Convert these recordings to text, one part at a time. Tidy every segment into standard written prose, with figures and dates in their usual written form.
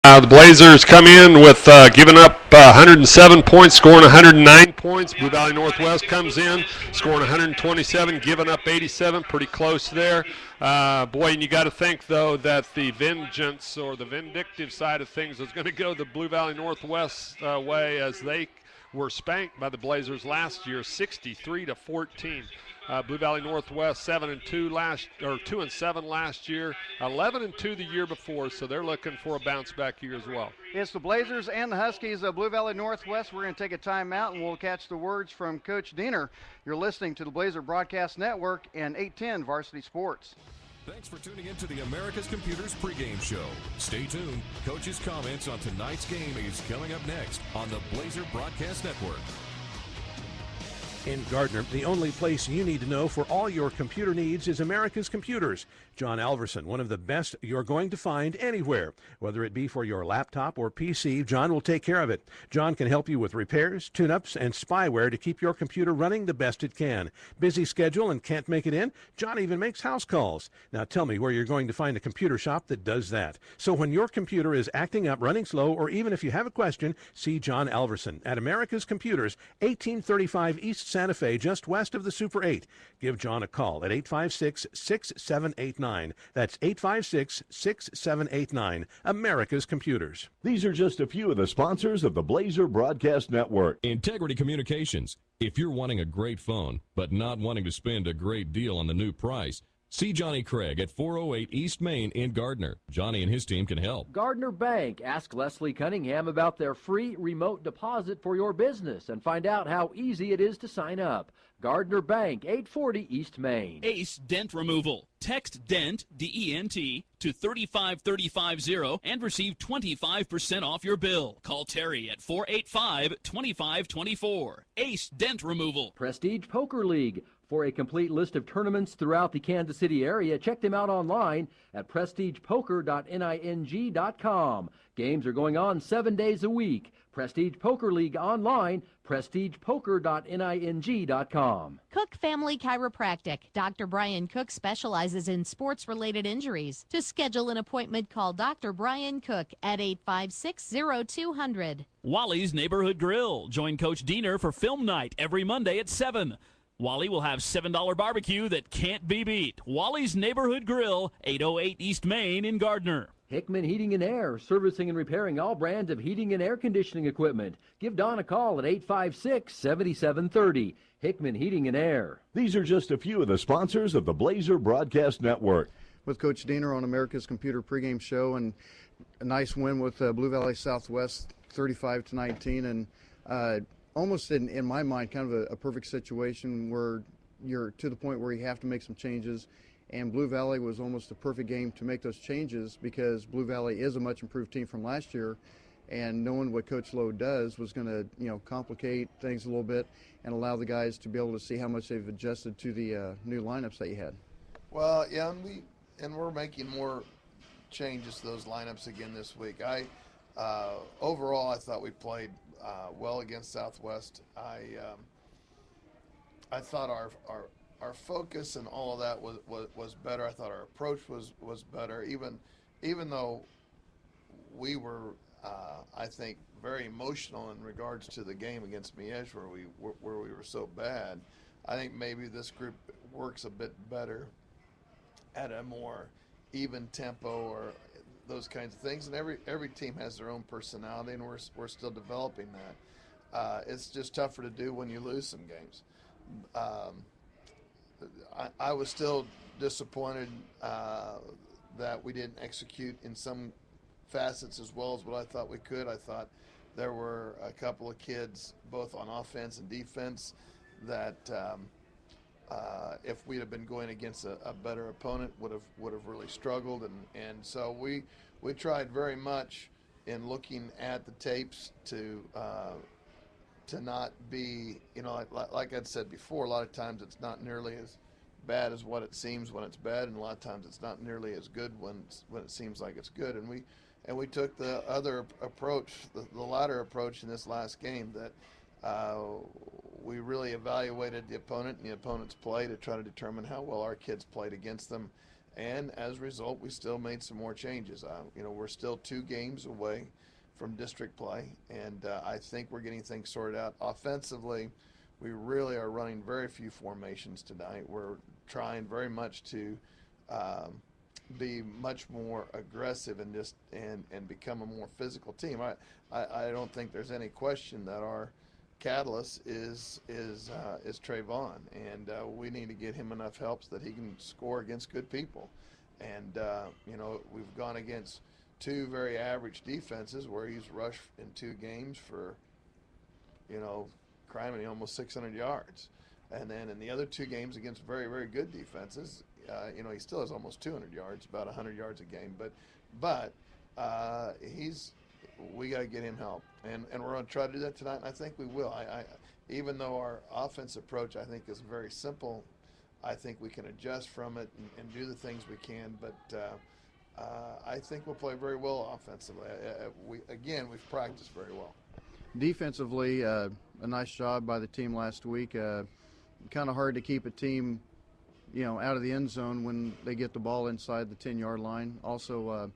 The Blazers come in with giving up 107 points, scoring 109 points. Blue Valley Northwest comes in, scoring 127, giving up 87, pretty close there. Boy, and you got to think, though, that the vengeance or the vindictive side of things is going to go the Blue Valley Northwest way, as they were spanked by the Blazers last year, 63-14. Blue Valley Northwest 7-2 2-7 last year, 11-2 the year before, so they're looking for a bounce back year as well. It's the Blazers and the Huskies of Blue Valley Northwest. We're going to take a timeout and we'll catch the words from Coach Diener. You're listening to the Blazer Broadcast Network and 810 Varsity Sports. Thanks for tuning in to the America's Computers pregame show. Stay tuned. Coach's comments on tonight's game is coming up next on the Blazer Broadcast Network. In Gardner, the only place you need to know for all your computer needs is America's Computers. John Alverson, one of the best you're going to find anywhere. Whether it be for your laptop or PC, John will take care of it. John can help you with repairs, tune-ups, and spyware to keep your computer running the best it can. Busy schedule and can't make it in? John even makes house calls. Now tell me where you're going to find a computer shop that does that. So when your computer is acting up, running slow, or even if you have a question, see John Alverson at America's Computers, 1835 East Santa Fe, just west of the Super 8. Give John a call at 856-6789. That's 856-6789. America's Computers. These are just a few of the sponsors of the Blazer Broadcast Network. Integrity Communications. If you're wanting a great phone, but not wanting to spend a great deal on the new price, see Johnny Craig at 408 East Main in Gardner. Johnny and his team can help. Gardner Bank. Ask Leslie Cunningham about their free remote deposit for your business and find out how easy it is to sign up. Gardner Bank, 840 East Main. Ace Dent Removal. Text DENT, D-E-N-T, to 35350 and receive 25% off your bill. Call Terry at 485-2524. Ace Dent Removal. Prestige Poker League. For a complete list of tournaments throughout the Kansas City area, check them out online at prestigepoker.ning.com. Games are going on 7 days a week. Prestige Poker League online, prestigepoker.ning.com. Cook Family Chiropractic. Dr. Brian Cook specializes in sports-related injuries. To schedule an appointment, call Dr. Brian Cook at 856-0200. Wally's Neighborhood Grill. Join Coach Diener for film night every Monday at 7. Wally will have $7 barbecue that can't be beat. Wally's Neighborhood Grill, 808 East Main in Gardner. Hickman Heating and Air, servicing and repairing all brands of heating and air conditioning equipment. Give Don a call at 856-7730. Hickman Heating and Air. These are just a few of the sponsors of the Blazer Broadcast Network. With Coach Diener on America's Computer pregame show, and a nice win with Blue Valley Southwest 35-19, and almost in my mind kind of a perfect situation where you're to the point where you have to make some changes. And Blue Valley was almost a perfect game to make those changes because Blue Valley is a much improved team from last year, and knowing what Coach Lowe does was going to, complicate things a little bit and allow the guys to be able to see how much they've adjusted to the new lineups that you had. Well, yeah, and we're making more changes to those lineups again this week. Overall, I thought we played well against Southwest. I thought our focus and all of that was better. I thought our approach was better, even though we were, I think, very emotional in regards to the game against Miege where we were so bad. I think maybe this group works a bit better at a more even tempo or those kinds of things. And every team has their own personality, and we're still developing that. It's just tougher to do when you lose some games. I was still disappointed that we didn't execute in some facets as well as what I thought we could. I thought there were a couple of kids, both on offense and defense, that if we'd have been going against a better opponent, would have really struggled. And so we tried very much in looking at the tapes to not be, like I'd said before, a lot of times it's not nearly as bad as what it seems when it's bad, and a lot of times it's not nearly as good when it seems like it's good. And we took the other approach, the latter approach in this last game, that we really evaluated the opponent and the opponent's play to try to determine how well our kids played against them, And as a result, we still made some more changes. We're still 2 games away from district play, and I think we're getting things sorted out. Offensively, we really are running very few formations tonight. We're trying very much to be much more aggressive and become a more physical team. I don't think there's any question that our catalyst is Trayvon, and we need to get him enough help so that he can score against good people. And we've gone against 2 very average defenses where he's rushed in 2 games for criminy almost 600 yards, and then in the other 2 games against very, very good defenses, he still has almost 200 yards, about 100 yards a game. But we got to get him help, and we're going to try to do that tonight, and I think we will. Even though our offensive approach, I think, is very simple, I think we can adjust from it and do the things we can. But I think we'll play very well offensively. We've practiced very well. Defensively, a nice job by the team last week. Kind of hard to keep a team, out of the end zone when they get the ball inside the 10-yard line. Also,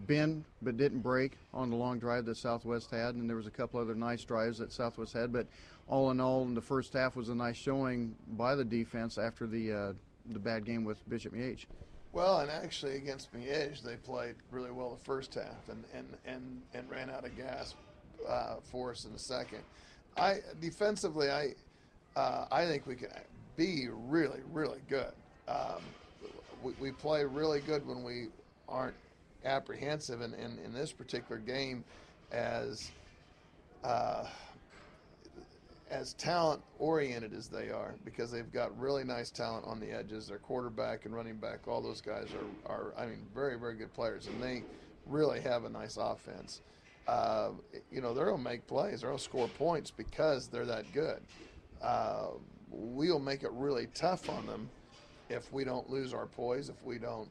bend but didn't break on the long drive that Southwest had, and there was a couple other nice drives that Southwest had. But all in all, in the first half was a nice showing by the defense after the bad game with Bishop Miege. Well, and actually against Miege, they played really well the first half and ran out of gas for us in the second. Defensively, I think we can be really, really good. We play really good when we aren't apprehensive, and in this particular game, as talent oriented as they are, because they've got really nice talent on the edges. Their quarterback and running back, all those guys are very, very good players, and they really have a nice offense. They're going to make plays, they're going to score points because they're that good. We'll make it really tough on them if we don't lose our poise, if we don't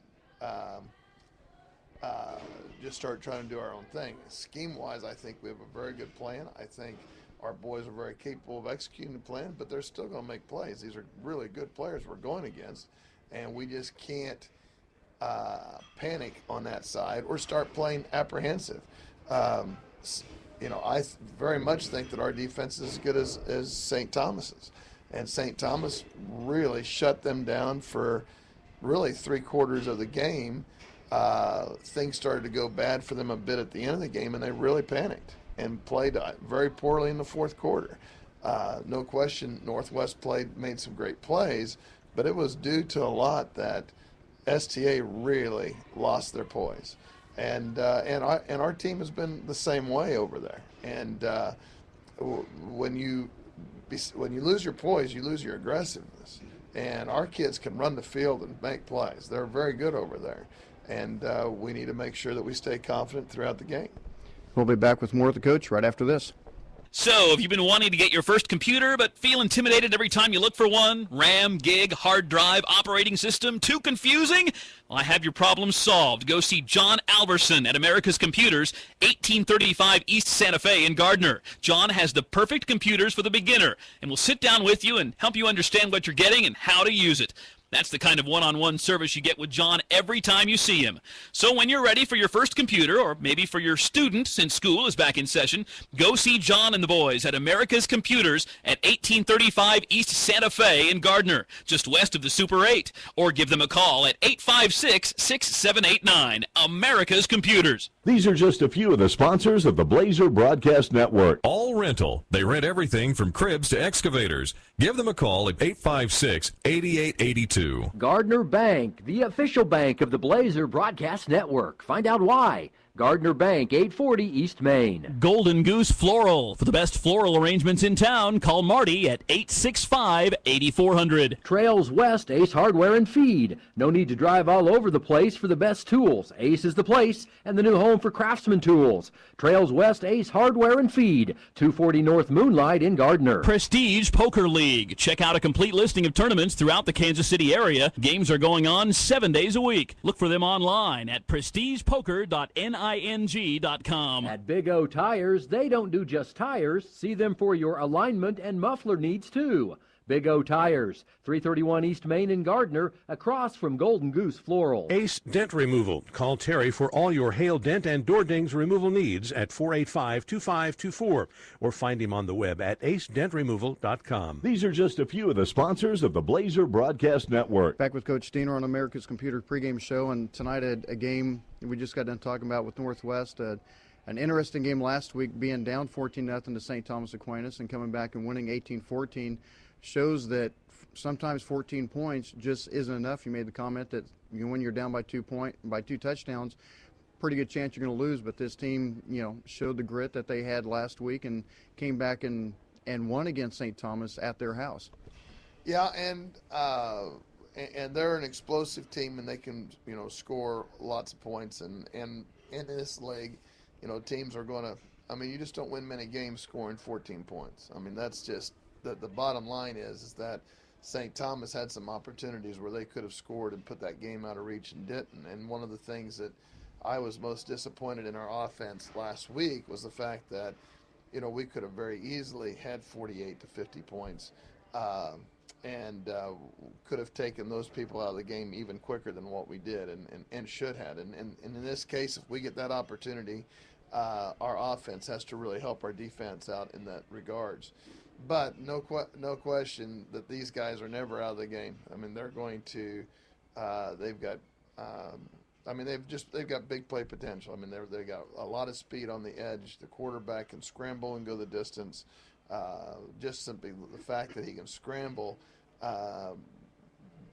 just start trying to do our own thing. Scheme-wise, I think we have a very good plan. I think our boys are very capable of executing the plan, but they're still going to make plays. These are really good players we're going against, and we just can't panic on that side or start playing apprehensive. I very much think that our defense is as good as St. Thomas's, and St. Thomas really shut them down for really 3/4 of the game. Things started to go bad for them a bit at the end of the game, and they really panicked and played very poorly in the fourth quarter. No question, Northwest made some great plays, but it was due to a lot that STA really lost their poise. And our team has been the same way over there. And when you lose your poise, you lose your aggressiveness. And our kids can run the field and make plays. They're very good over there. And we need to make sure that we stay confident throughout the game. We'll be back with more with the coach right after this. So, have you been wanting to get your first computer but feel intimidated every time you look for one? RAM, gig, hard drive, operating system, too confusing? Well, I have your problem solved. Go see John Alverson at America's Computers, 1835 East Santa Fe in Gardner. John has the perfect computers for the beginner and will sit down with you and help you understand what you're getting and how to use it. That's the kind of one-on-one service you get with John every time you see him. So when you're ready for your first computer, or maybe for your student since school is back in session, go see John and the boys at America's Computers at 1835 East Santa Fe in Gardner, just west of the Super 8. Or give them a call at 856-6789. America's Computers. These are just a few of the sponsors of the Blazer Broadcast Network. All Rental. They rent everything from cribs to excavators. Give them a call at 856-8882. Gardner Bank, the official bank of the Blazer Broadcast Network. Find out why. Gardner Bank, 840 East Main. Golden Goose Floral. For the best floral arrangements in town, call Marty at 865-8400. Trails West, Ace Hardware and Feed. No need to drive all over the place for the best tools. Ace is the place and the new home for Craftsman tools. Trails West, Ace Hardware and Feed. 240 North Moonlight in Gardner. Prestige Poker League. Check out a complete listing of tournaments throughout the Kansas City area. Games are going on 7 days a week. Look for them online at prestigepoker.ning.com. At Big O Tires, they don't do just tires. See them for your alignment and muffler needs too. Big O Tires, 331 East Main in Gardner, across from Golden Goose Floral. Ace Dent Removal. Call Terry for all your hail, dent, and door dings removal needs at 485-2524 or find him on the web at acedentremoval.com. These are just a few of the sponsors of the Blazer Broadcast Network. Back with Coach Diener on America's Computer pregame show, and tonight a game we just got done talking about with Northwest. An interesting game last week, being down 14-0 to St. Thomas Aquinas and coming back and winning 18-14. Shows that sometimes 14 points just isn't enough. You made the comment that when you're down by 2 touchdowns, pretty good chance you're going to lose. But this team, showed the grit that they had last week and came back and won against St. Thomas at their house. Yeah, and they're an explosive team, and they can score lots of points. And in this league, teams are going to. I mean, you just don't win many games scoring 14 points. I mean, that's just. The bottom line is that St. Thomas had some opportunities where they could have scored and put that game out of reach and didn't. And one of the things that I was most disappointed in our offense last week was the fact that, we could have very easily had 48 to 50 points and could have taken those people out of the game even quicker than what we did and should have. And in this case, if we get that opportunity, our offense has to really help our defense out in that regards. But no question that these guys are never out of the game. I mean, they're going to. They've got. They've got big play potential. I mean, they've got a lot of speed on the edge. The quarterback can scramble and go the distance. Just simply the fact that he can scramble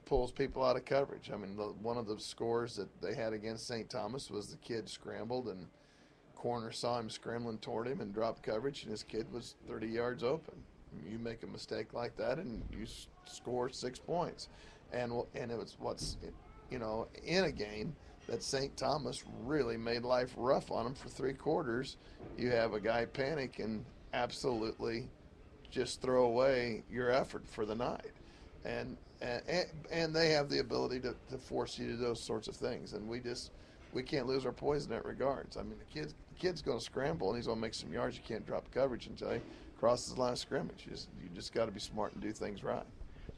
pulls people out of coverage. I mean, one of the scores that they had against St. Thomas was the kid scrambled and corner saw him scrambling toward him and dropped coverage, and his kid was 30 yards open. You make a mistake like that, and you score 6 points. And it was in a game that St. Thomas really made life rough on him for 3 quarters. You have a guy panic and absolutely just throw away your effort for the night. And they have the ability to force you to do those sorts of things. And we can't lose our poise in that regards. I mean, the kid's going to scramble and he's going to make some yards. You can't drop coverage until he crosses the line of scrimmage. You just got to be smart and do things right.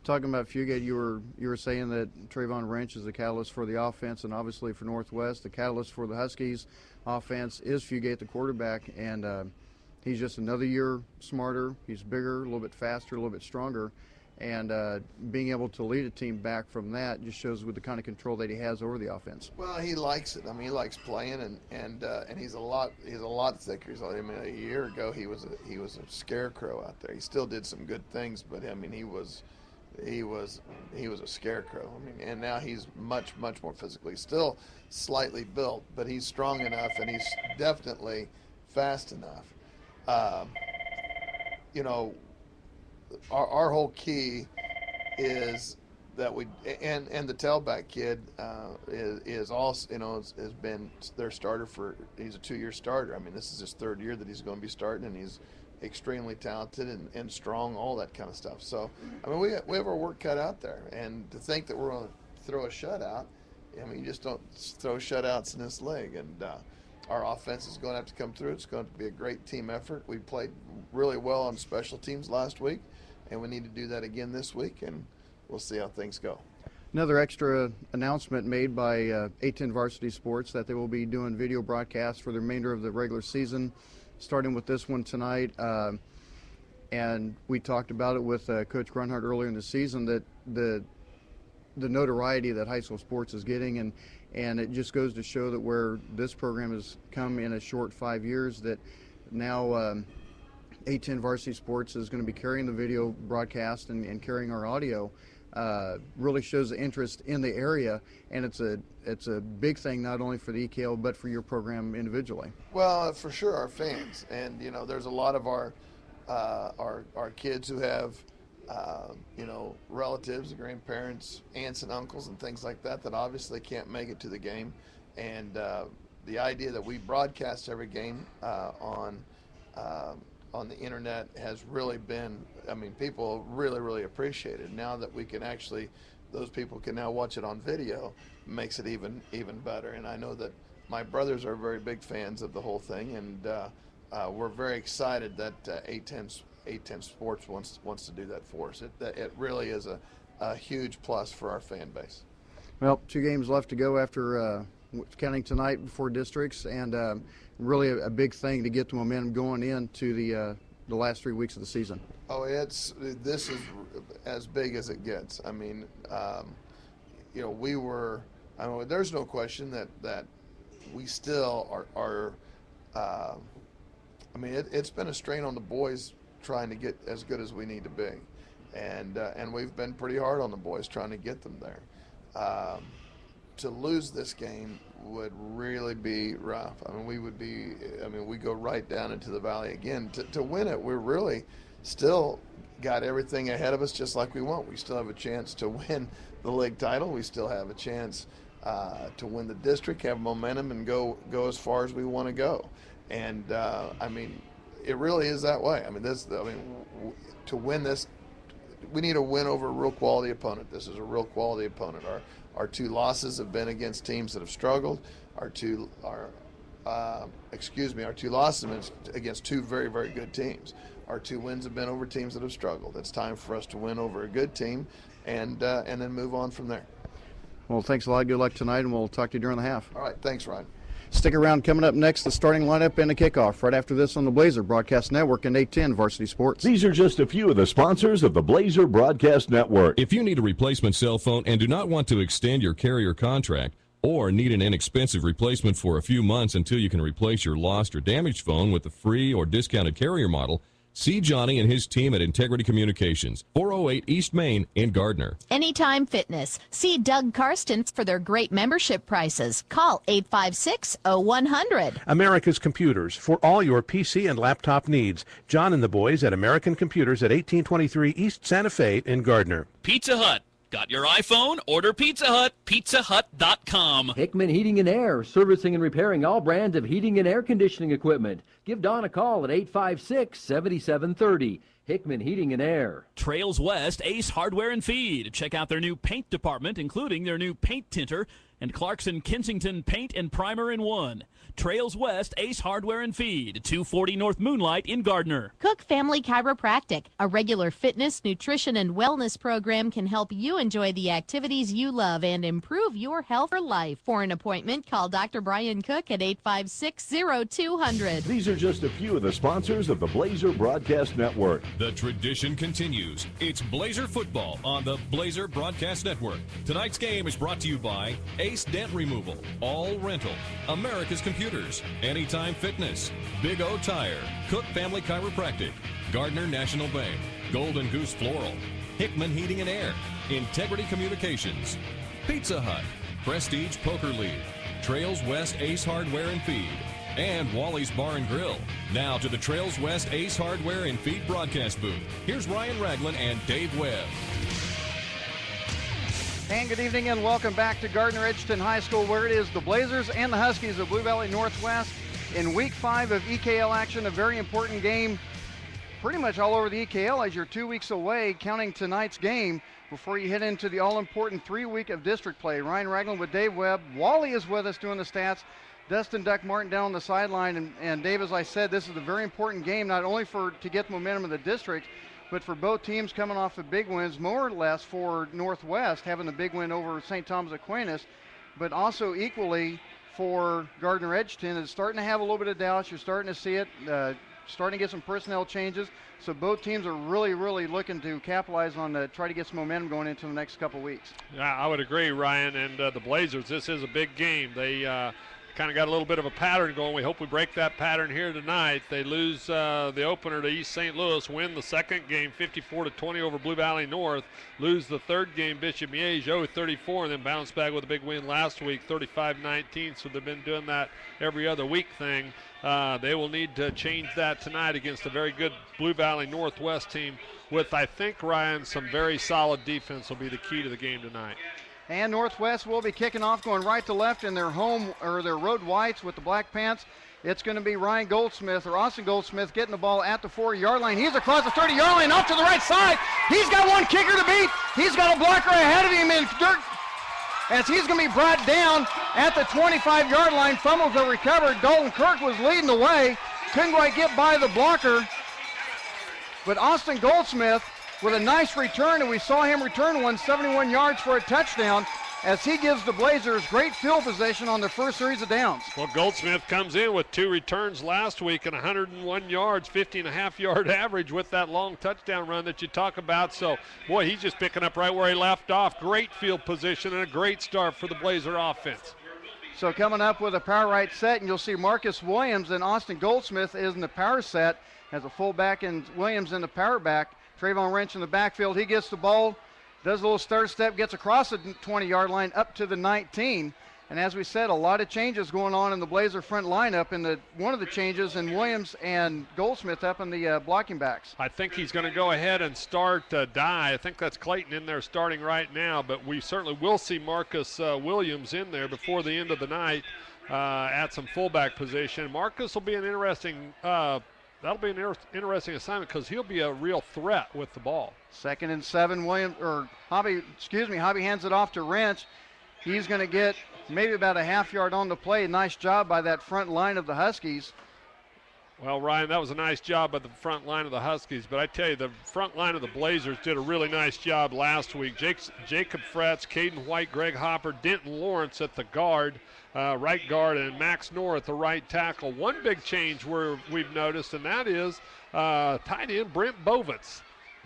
Talking about Fugate, you were saying that Trayvon Wrench is the catalyst for the offense, and obviously for Northwest, the catalyst for the Huskies offense is Fugate, the quarterback, and he's just another year smarter. He's bigger, a little bit faster, a little bit stronger, and being able to lead a team back from that just shows with the kind of control that he has over the offense. Well, he likes it. I mean, he likes playing, and he's a lot thicker. I mean, a year ago he was a scarecrow out there. He still did some good things, but I mean, he was a scarecrow. I mean, and now he's much more physically, still slightly built, but he's strong enough, and he's definitely fast enough. Our whole key is that and the tailback kid is also has been their starter he's a 2-year starter. I mean, this is his 3rd year that he's going to be starting, and he's extremely talented and strong, all that kind of stuff. So I mean, we have our work cut out there, and to think that we're going to throw a shutout, I mean, you just don't throw shutouts in this league. And our offense is going to have to come through. It's going to be a great team effort. We played really well on special teams last week, and we need to do that again this week, and we'll see how things go. Another extra announcement made by A10 Varsity Sports that they will be doing video broadcasts for the remainder of the regular season, starting with this one tonight. And we talked about it with Coach Grunhart earlier in the season, that the notoriety that high school sports is getting, and it just goes to show that where this program has come in a short 5 years, that now A10 Varsity Sports is going to be carrying the video broadcast and carrying our audio. Really shows the interest in the area, and it's a big thing not only for the EKL but for your program individually. Well, for sure, our fans, and there's a lot of our kids who have relatives, grandparents, aunts and uncles and things like that obviously can't make it to the game, and the idea that we broadcast every game on the internet has really been, I mean, people really appreciate it. Now that we can actually, those people can now watch it on video, makes it even better. And I know that my brothers are very big fans of the whole thing, and we're very excited that A10's A10 Sports wants to do that for us. It really is a huge plus for our fan base. Well, 2 games left to go after counting tonight before districts, and really a big thing to get the momentum going into the last 3 weeks of the season. Oh, this is as big as it gets. I mean, there's no question that we still are it's been a strain on the boys trying to get as good as we need to be, and we've been pretty hard on the boys trying to get them there. To lose this game would really be rough. We go right down into the valley again. To win it, we're really still got everything ahead of us just like we want. We still have a chance to win the league title. We still have a chance to win the district, have momentum, and go as far as we want to go. And it really is that way. To win this, we need a win over a real quality opponent. This is a real quality opponent. Our 2 losses have been against teams that have struggled. Our two losses have been against 2 very, very good teams. Our 2 wins have been over teams that have struggled. It's time for us to win over a good team and then move on from there. Well, thanks a lot. Good luck tonight, and we'll talk to you during the half. All right. Thanks, Ryan. Stick around. Coming up next, the starting lineup and the kickoff. Right after this on the Blazer Broadcast Network and 810 Varsity Sports. These are just a few of the sponsors of the Blazer Broadcast Network. If you need a replacement cell phone and do not want to extend your carrier contract, or need an inexpensive replacement for a few months until you can replace your lost or damaged phone with the free or discounted carrier model, see Johnny and his team at Integrity Communications, 408 East Main in Gardner. Anytime Fitness. See Doug Karsten for their great membership prices. Call 856-0100. America's Computers for all your PC and laptop needs. John and the boys at American Computers at 1823 East Santa Fe in Gardner. Pizza Hut. Got your iPhone? Order Pizza Hut. PizzaHut.com. Hickman Heating and Air, servicing and repairing all brands of heating and air conditioning equipment. Give Don a call at 856-7730. Hickman Heating and Air. Trails West Ace Hardware and Feed. Check out their new paint department, including their new paint tinter and Clarkson Kensington paint and primer in one. Trails West Ace Hardware and Feed, 240 North Moonlight in Gardner. Cook Family Chiropractic. A regular fitness, nutrition, and wellness program can help you enjoy the activities you love and improve your health for life. For an appointment, call Dr. Brian Cook at 856-0200. These are just a few of the sponsors of the Blazer Broadcast Network. The tradition continues. It's Blazer football on the Blazer Broadcast Network. Tonight's game is brought to you by Ace Dent Removal, All Rental, America's Computers, Anytime Fitness, Big O Tire, Cook Family Chiropractic, Gardner National Bank, Golden Goose Floral, Hickman Heating and Air, Integrity Communications, Pizza Hut, Prestige Poker League, Trails West Ace Hardware and Feed, and Wally's Bar and Grill. Now to the Trails West Ace Hardware and Feed broadcast booth. Here's Ryan Ragland and Dave Webb. And good evening and welcome back to Gardner Edgerton High School, where it is the Blazers and the Huskies of Blue Valley Northwest in week 5 of EKL action. A very important game pretty much all over the EKL as you're 2 weeks away, counting tonight's game before you head into the all-important 3-week of district play. Ryan Ragland with Dave Webb. Wally is with us doing the stats. Dustin Duck Martin down on the sideline. And Dave, as I said, this is a very important game, not only to get the momentum of the district, but for both teams coming off of big wins, more or less for Northwest having the big win over St. Thomas Aquinas, but also equally for Gardner Edgerton. It's starting to have a little bit of doubts. You're starting to see it, starting to get some personnel changes. So both teams are really, really looking to capitalize on try to get some momentum going into the next couple weeks. Yeah, I would agree, Ryan. And the Blazers, this is a big game. They kind of got a little bit of a pattern going. We hope we break that pattern here tonight. They lose the opener to East St. Louis, win the second game 54-20 over Blue Valley North, lose the third game Bishop Miege 0-34, and then bounce back with a big win last week 35-19. So they've been doing that every other week thing. They will need to change that tonight against a very good Blue Valley Northwest team with, I think, Ryan, some very solid defense will be the key to the game tonight. And Northwest will be kicking off, going right to left in their home or their road whites with the black pants. It's going to be Ryan Goldsmith or Austin Goldsmith getting the ball at the 4-yard line. He's across the 30-yard line, off to the right side. He's got one kicker to beat. He's got a blocker ahead of him in dirt as he's going to be brought down at the 25-yard line. Fumbles are recovered. Dalton Kirk was leading the way. Couldn't quite get by the blocker. But Austin Goldsmith with a nice return, and we saw him return one 71 yards for a touchdown as he gives the Blazers great field position on the first series of downs. Well, Goldsmith comes in with 2 returns last week and 101 yards, 50.5-yard average with that long touchdown run that you talk about. So, boy, he's just picking up right where he left off. Great field position and a great start for the Blazer offense. So coming up with a power right set, and you'll see Marcus Williams and Austin Goldsmith is in the power set as a fullback and Williams in the power back. Trayvon Wrench in the backfield. He gets the ball, does a little start step, gets across the 20-yard line up to the 19. And as we said, a lot of changes going on in the Blazer front lineup. And one of the changes in Williams and Goldsmith up in the blocking backs. I think he's going to go ahead and start Dye. I think that's Clayton in there starting right now. But we certainly will see Marcus Williams in there before the end of the night at some fullback position. Marcus will be an interesting that'll be an interesting assignment because he'll be a real threat with the ball. 2nd and 7, Hobby hands it off to Wrench. He's going to get maybe about a half yard on the play. Nice job by that front line of the Huskies. Well, Ryan, that was a nice job by the front line of the Huskies, but I tell you, the front line of the Blazers did a really nice job last week. Jacob Fretz, Caden White, Greg Hopper, Denton Lawrence at the guard, right guard, and Max Knorr at the right tackle. One big change we've noticed, and that is tight end Brent Bovitz.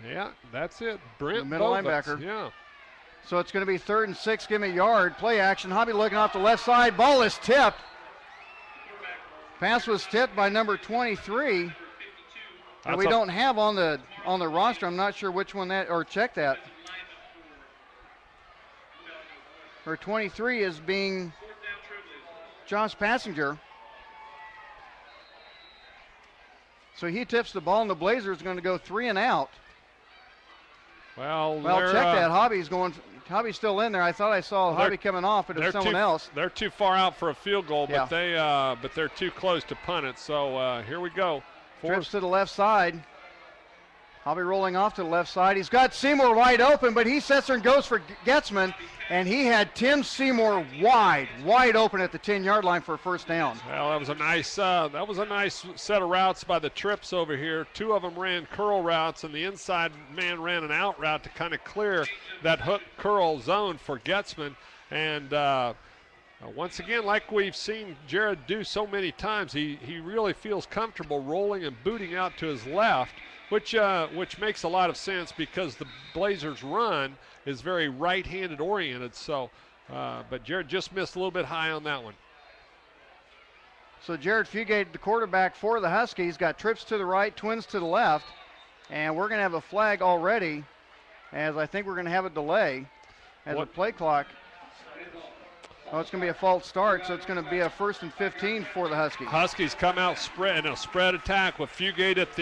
Yeah, that's it. Brent the middle Bovitz. linebacker. Yeah. So it's going to be 3rd and 6, give me a yard. Play action. Hobby looking off the left side. Ball is tipped. Pass was tipped by number 23. And we don't have on the roster. I'm not sure which one that, or check that. Or 23 is being Josh Passenger. So he tips the ball, and the Blazers are going to go 3 and out. Well, check that. Hobby's still in there. I thought I saw Hobby coming off, but it's someone else. They're too far out for a field goal, but they're too close to punt it. So here we go. Trips to the left side. Hobby rolling off to the left side. He's got Seymour wide open, but he sets there and goes for Getzman, and he had Tim Seymour wide open at the 10-yard line for a first down. Well, that was a nice set of routes by the Trips over here. 2 of them ran curl routes, and the inside man ran an out route to kind of clear that hook curl zone for Getzman. And once again, like we've seen Jared do so many times, he really feels comfortable rolling and booting out to his left, which makes a lot of sense because the Blazers' run is very right-handed oriented. So, but Jared just missed a little bit high on that one. So Jared Fugate, the quarterback for the Huskies, got trips to the right, twins to the left, and we're going to have a flag already, as I think we're going to have a delay as a play clock. Oh, it's going to be a false start, so it's going to be a 1st and 15 for the Huskies. Huskies come out in a spread attack with Fugate at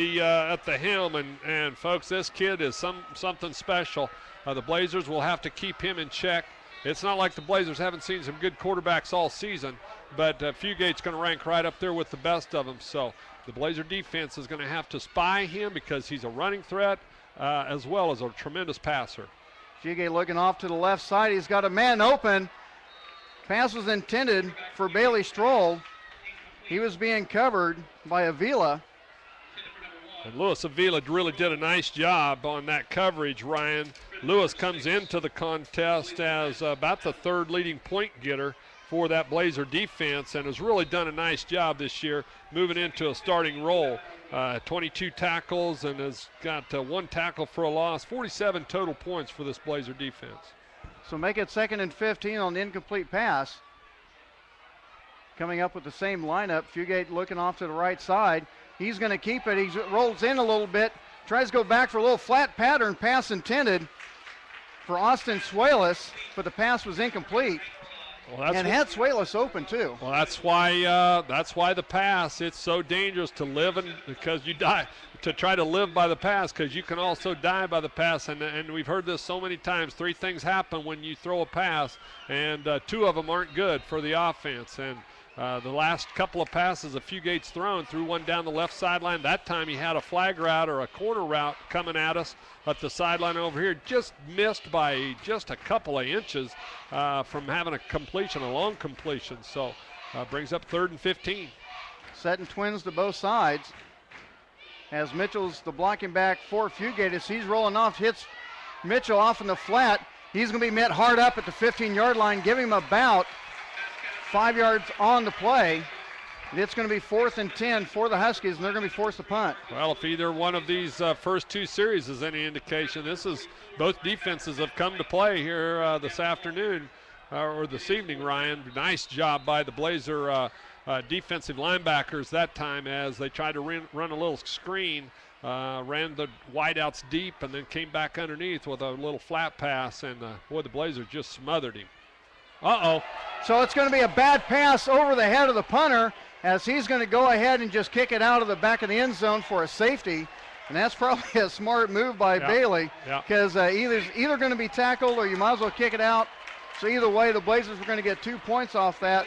the helm, and folks, this kid is something special. The Blazers will have to keep him in check. It's not like the Blazers haven't seen some good quarterbacks all season, but Fugate's going to rank right up there with the best of them. So the Blazer defense is going to have to spy him because he's a running threat as well as a tremendous passer. Fugate looking off to the left side. He's got a man open. Pass was intended for Bailey Stroll. He was being covered by Avila. And Lewis Avila really did a nice job on that coverage, Ryan. Lewis comes into the contest as about the 3rd leading point getter for that Blazer defense and has really done a nice job this year moving into a starting role. 22 tackles and has got 1 tackle for a loss, 47 total points for this Blazer defense. So make it 2nd and 15 on the incomplete pass. Coming up with the same lineup, Fugate looking off to the right side. He's going to keep it. He rolls in a little bit, tries to go back for a little flat pattern pass intended for Austin Suelas, but the pass was incomplete. Well, and had Suelas open too. Well, that's why the pass, it's so dangerous to live because you die to try to live by the pass because you can also die by the pass. And we've heard this so many times. 3 things happen when you throw a pass, and 2 of them aren't good for the offense. And the last couple of passes a Fugate's thrown, threw one down the left sideline. That time he had a flag route or a corner route coming at us at the sideline over here. Just missed by just a couple of inches from having a long completion. So brings up 3rd and 15. Setting twins to both sides. as Mitchell's the blocking back for Fugate. He's rolling off, hits Mitchell off in the flat. He's going to be met hard up at the 15-yard line, giving him about 5 yards on the play. It's going to be 4th and 10 for the Huskies, and they're going to be forced to punt. Well, if either one of these first two series is any indication, both defenses have come to play here this afternoon or this evening, Ryan. Nice job by the Blazer defensive linebackers that time as they tried to run a little screen, ran the wideouts deep, and then came back underneath with a little flat pass, and boy, the Blazers just smothered him. Uh-oh. So it's going to be a bad pass over the head of the punter, as he's going to go ahead and just kick it out of the back of the end zone for a safety. And that's probably a smart move by Bailey, because either going to be tackled or you might as well kick it out. So either way, the Blazers were going to get 2 points off that.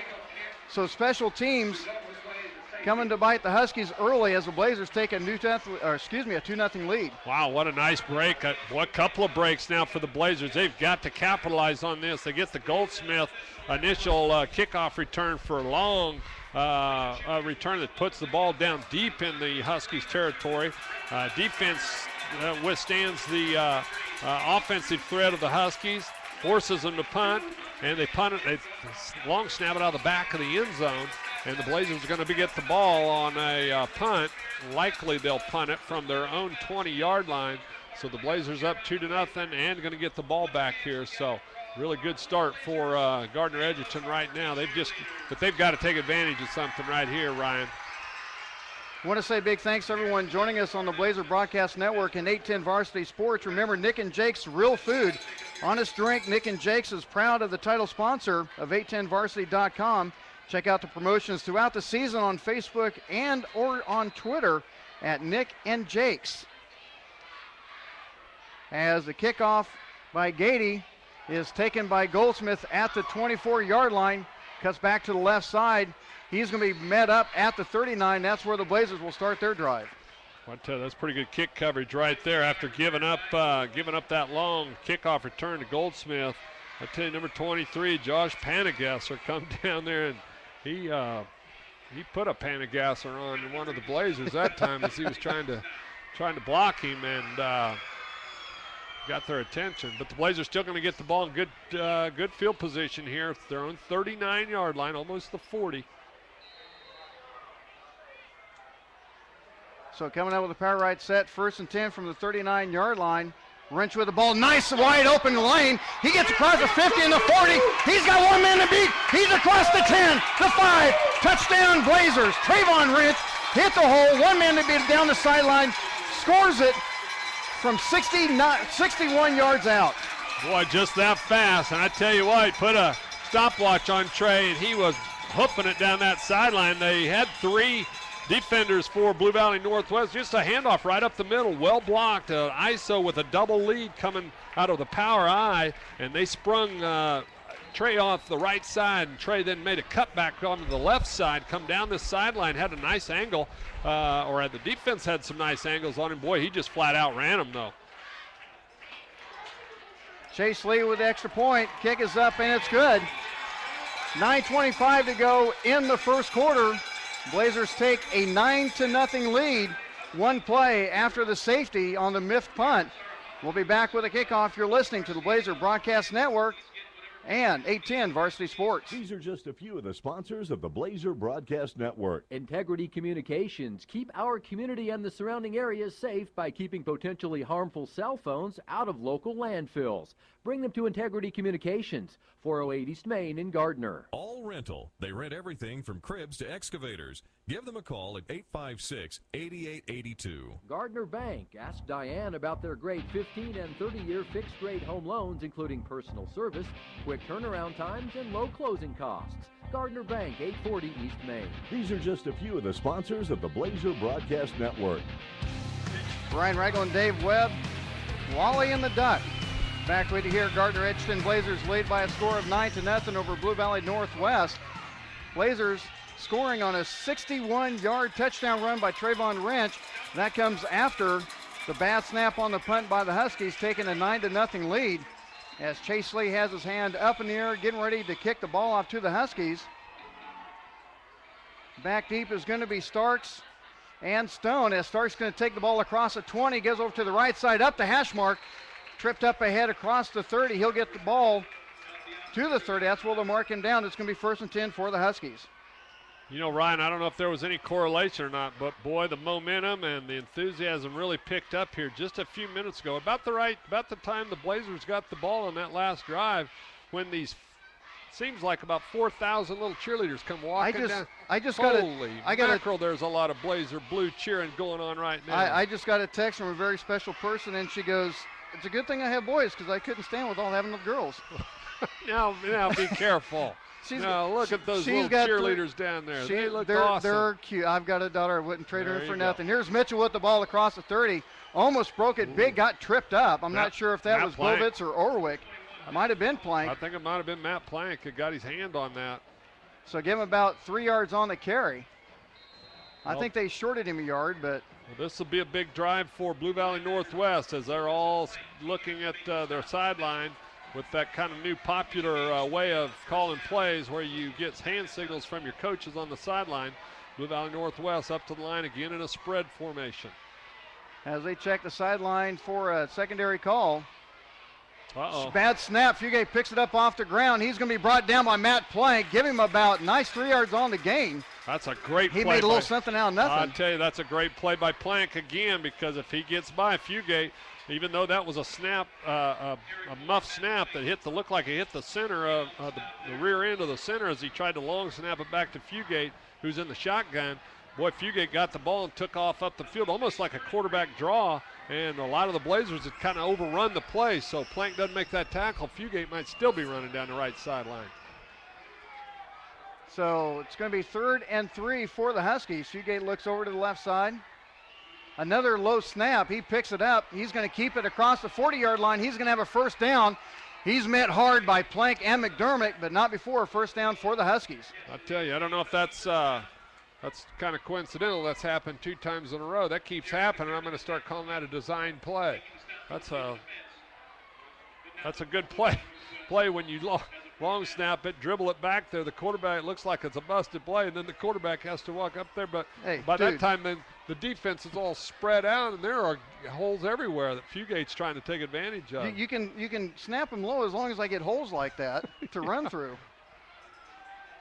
So special teams coming to bite the Huskies early as the Blazers take a 2-0 lead. Wow, what a nice break. A couple of breaks now for the Blazers. They've got to capitalize on this. They get the Goldsmith initial kickoff return for a long return that puts the ball down deep in the Huskies' territory. Defense withstands the offensive threat of the Huskies, forces them to punt, and they punt it. They long snap it out of the back of the end zone, and the Blazers are going to get the ball on a punt. Likely they'll punt it from their own 20-yard line. So the Blazers up 2-0 and going to get the ball back here. So really good start for Gardner Edgerton right now. But they've got to take advantage of something right here, Ryan. I want to say big thanks to everyone joining us on the Blazer Broadcast Network and 810 Varsity Sports. Remember, Nick and Jake's Real Food, Honest Drink. Nick and Jake's is proud of the title sponsor of 810varsity.com. Check out the promotions throughout the season on Facebook and or on Twitter at Nick and Jake's. As the kickoff by Gady is taken by Goldsmith at the 24-yard line, cuts back to the left side. He's going to be met up at the 39. That's where the Blazers will start their drive. That's pretty good kick coverage right there after giving up that long kickoff return to Goldsmith. I tell you, number 23, Josh Panagasser, come down there, and he put a Panagasser on one of the Blazers that time as he was trying to block him, and got their attention. But the Blazers still going to get the ball in good field position here. Their own 39-yard line, almost the 40. So coming out with a power right set, 1st and 10 from the 39-yard line. Wrench with the ball, nice wide open lane. He gets across the 50 and the 40. He's got one man to beat. He's across the 10, the 5. Touchdown Blazers. Trayvon Wrench hit the hole. One man to beat down the sideline. Scores it from 61 yards out. Boy, just that fast. And I tell you what, he put a stopwatch on Trey, and he was hoofing it down that sideline. They had 3 defenders for Blue Valley Northwest. Just a handoff right up the middle, well blocked. ISO with a double lead coming out of the power I, and they sprung Trey off the right side, and Trey then made a cutback onto the left side, come down this sideline, had a nice angle, or the defense had some nice angles on him. Boy, he just flat out ran him though. Chase Lee with the extra point. Kick is up and it's good. 9:25 to go in the first quarter. Blazers take a 9-0 lead. One play after the safety on the miffed punt. We'll be back with a kickoff. You're listening to the Blazer Broadcast Network and 810 Varsity Sports. These are just a few of the sponsors of the Blazer Broadcast Network. Integrity Communications. Keep our community and the surrounding areas safe by keeping potentially harmful cell phones out of local landfills. Bring them to Integrity Communications, 408 East Main in Gardner. All Rental. They rent everything from cribs to excavators. Give them a call at 856-8882. Gardner Bank. Ask Diane about their great 15 and 30-year fixed-rate home loans, including personal service, quick turnaround times, and low closing costs. Gardner Bank, 840 East Main. These are just a few of the sponsors of the Blazer Broadcast Network. Brian Regal and Dave Webb. Wally and the Duck. Back with you here. Gardner Edgerton Blazers lead by a score of 9-0 over Blue Valley Northwest. Blazers scoring on a 61-yard touchdown run by Trayvon Wrench. That comes after the bad snap on the punt by the Huskies, taking a 9-0 lead. As Chase Lee has his hand up in the air, getting ready to kick the ball off to the Huskies. Back deep is going to be Starks. and Stone, as Stark's going to take the ball across the 20, goes over to the right side, up the hash mark, tripped up ahead across the 30. He'll get the ball to the 30. That's where they'll mark him down. It's going to be 1st and 10 for the Huskies. You know, Ryan, I don't know if there was any correlation or not, but boy, the momentum and the enthusiasm really picked up here just a few minutes ago. About the time the Blazers got the ball on that last drive, when these seems like about 4,000 little cheerleaders come walking down. Holy mackerel, there's a lot of Blazer blue cheering going on right now. I just got a text from a very special person, and she goes, "It's a good thing I have boys because I couldn't stand with all having the girls." now be careful. Look at those little cheerleaders down there. They look awesome. They're cute. I've got a daughter. I wouldn't trade her for nothing. Here's Mitchell with the ball across the 30. Almost broke it big, got tripped up. I'm not sure if that was Bovitz or Orwick. It might have been Plank. I think it might have been Matt Plank who got his hand on that. So give him about 3 yards on the carry. I think they shorted him a yard, but. Well, this will be a big drive for Blue Valley Northwest as they're all looking at their sideline with that kind of new popular way of calling plays where you get hand signals from your coaches on the sideline. Blue Valley Northwest up to the line again in a spread formation. As they check the sideline for a secondary call. Uh-oh. Bad snap. Fugate picks it up off the ground. He's going to be brought down by Matt Plank. Give him about nice 3 yards on the gain. That's a great play. He made a little something out of nothing. I tell you, that's a great play by Plank again, because if he gets by Fugate, even though that was a snap, a muff snap that looked like it hit the center of the rear end of the center as he tried to long snap it back to Fugate, who's in the shotgun. Boy, Fugate got the ball and took off up the field, almost like a quarterback draw, and a lot of the Blazers had kind of overrun the play, so Plank doesn't make that tackle. Fugate might still be running down the right sideline. So it's going to be 3rd and 3 for the Huskies. Fugate looks over to the left side. Another low snap. He picks it up. He's going to keep it across the 40-yard line. He's going to have a first down. He's met hard by Plank and McDermott, but not before a first down for the Huskies. I tell you, I don't know if that's kind of coincidental. That's happened 2 times in a row. That keeps happening. I'm going to start calling that a design play. That's a good play. Play when you long snap it, dribble it back there. The quarterback, looks like it's a busted play, and then the quarterback has to walk up there. But by that time, then the defense is all spread out, and there are holes everywhere that Fugate's trying to take advantage of. You can snap them low as long as I get holes like that to run through.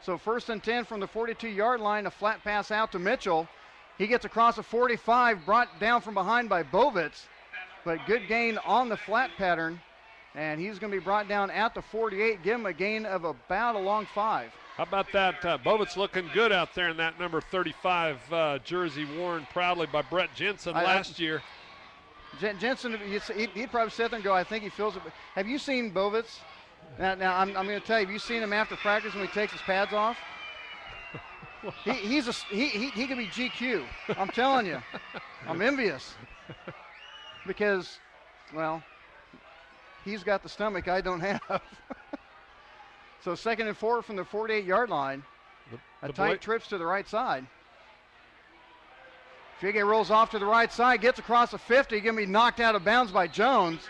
So 1st and 10 from the 42-yard line, a flat pass out to Mitchell. He gets across the 45, brought down from behind by Bovitz, but good gain on the flat pattern. And he's going to be brought down at the 48, give him a gain of about a long 5. How about that? Bovitz looking good out there in that number 35 jersey worn proudly by Brett Jensen last year. Jensen, he'd probably sit there and go, I think he feels it. Have you seen Bovitz? Now I'm going to tell you, have you seen him after practice when he takes his pads off? he could be GQ. I'm telling you. I'm envious. Because, well, he's got the stomach I don't have. So 2nd and 4 from the 48-yard line. A tight trips to the right side. Fugate rolls off to the right side, gets across the 50, going to be knocked out of bounds by Jones.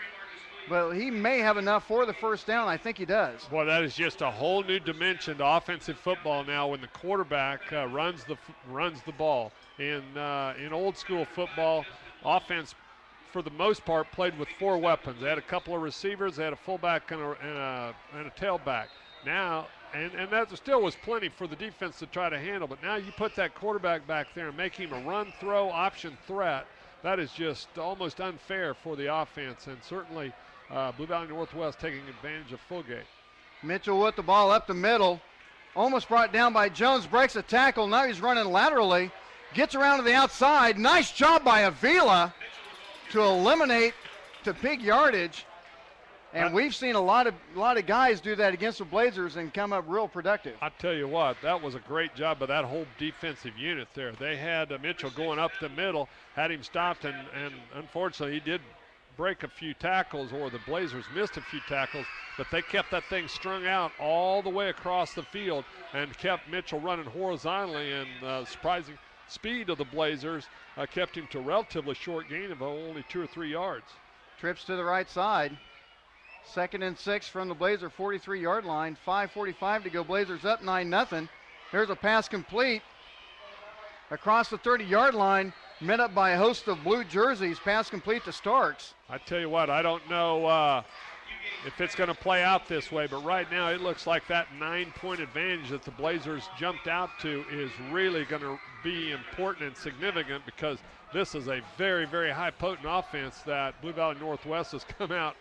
But he may have enough for the first down. I think he does. Boy, that is just a whole new dimension to offensive football now when the quarterback runs the ball. In old school football, offense for the most part played with 4 weapons. They had a couple of receivers, they had a fullback and a tailback. Now, and that still was plenty for the defense to try to handle, but now you put that quarterback back there and make him a run-throw option threat. That is just almost unfair for the offense, and certainly Blue Valley Northwest taking advantage of Fulgate. Mitchell with the ball up the middle, almost brought down by Jones, breaks a tackle. Now he's running laterally, gets around to the outside. Nice job by Avila to eliminate to big yardage. And we've seen a lot of guys do that against the Blazers and come up real productive. I tell you what, that was a great job by that whole defensive unit there. They had Mitchell going up the middle, had him stopped, and unfortunately he did break a few tackles, or the Blazers missed a few tackles, but they kept that thing strung out all the way across the field and kept Mitchell running horizontally, and surprising speed of the Blazers kept him to a relatively short gain of only 2 or 3 yards. Trips to the right side. 2nd and 6 from the Blazer 43-yard line. 5:45 to go. Blazers up 9-0. There's a pass complete across the 30-yard line. met up by a host of blue jerseys. Pass complete to Starks. I tell you what, I don't know if it's going to play out this way, but right now it looks like that 9-point advantage that the Blazers jumped out to is really going to be important and significant, because this is a very, very high potent offense that Blue Valley Northwest has come out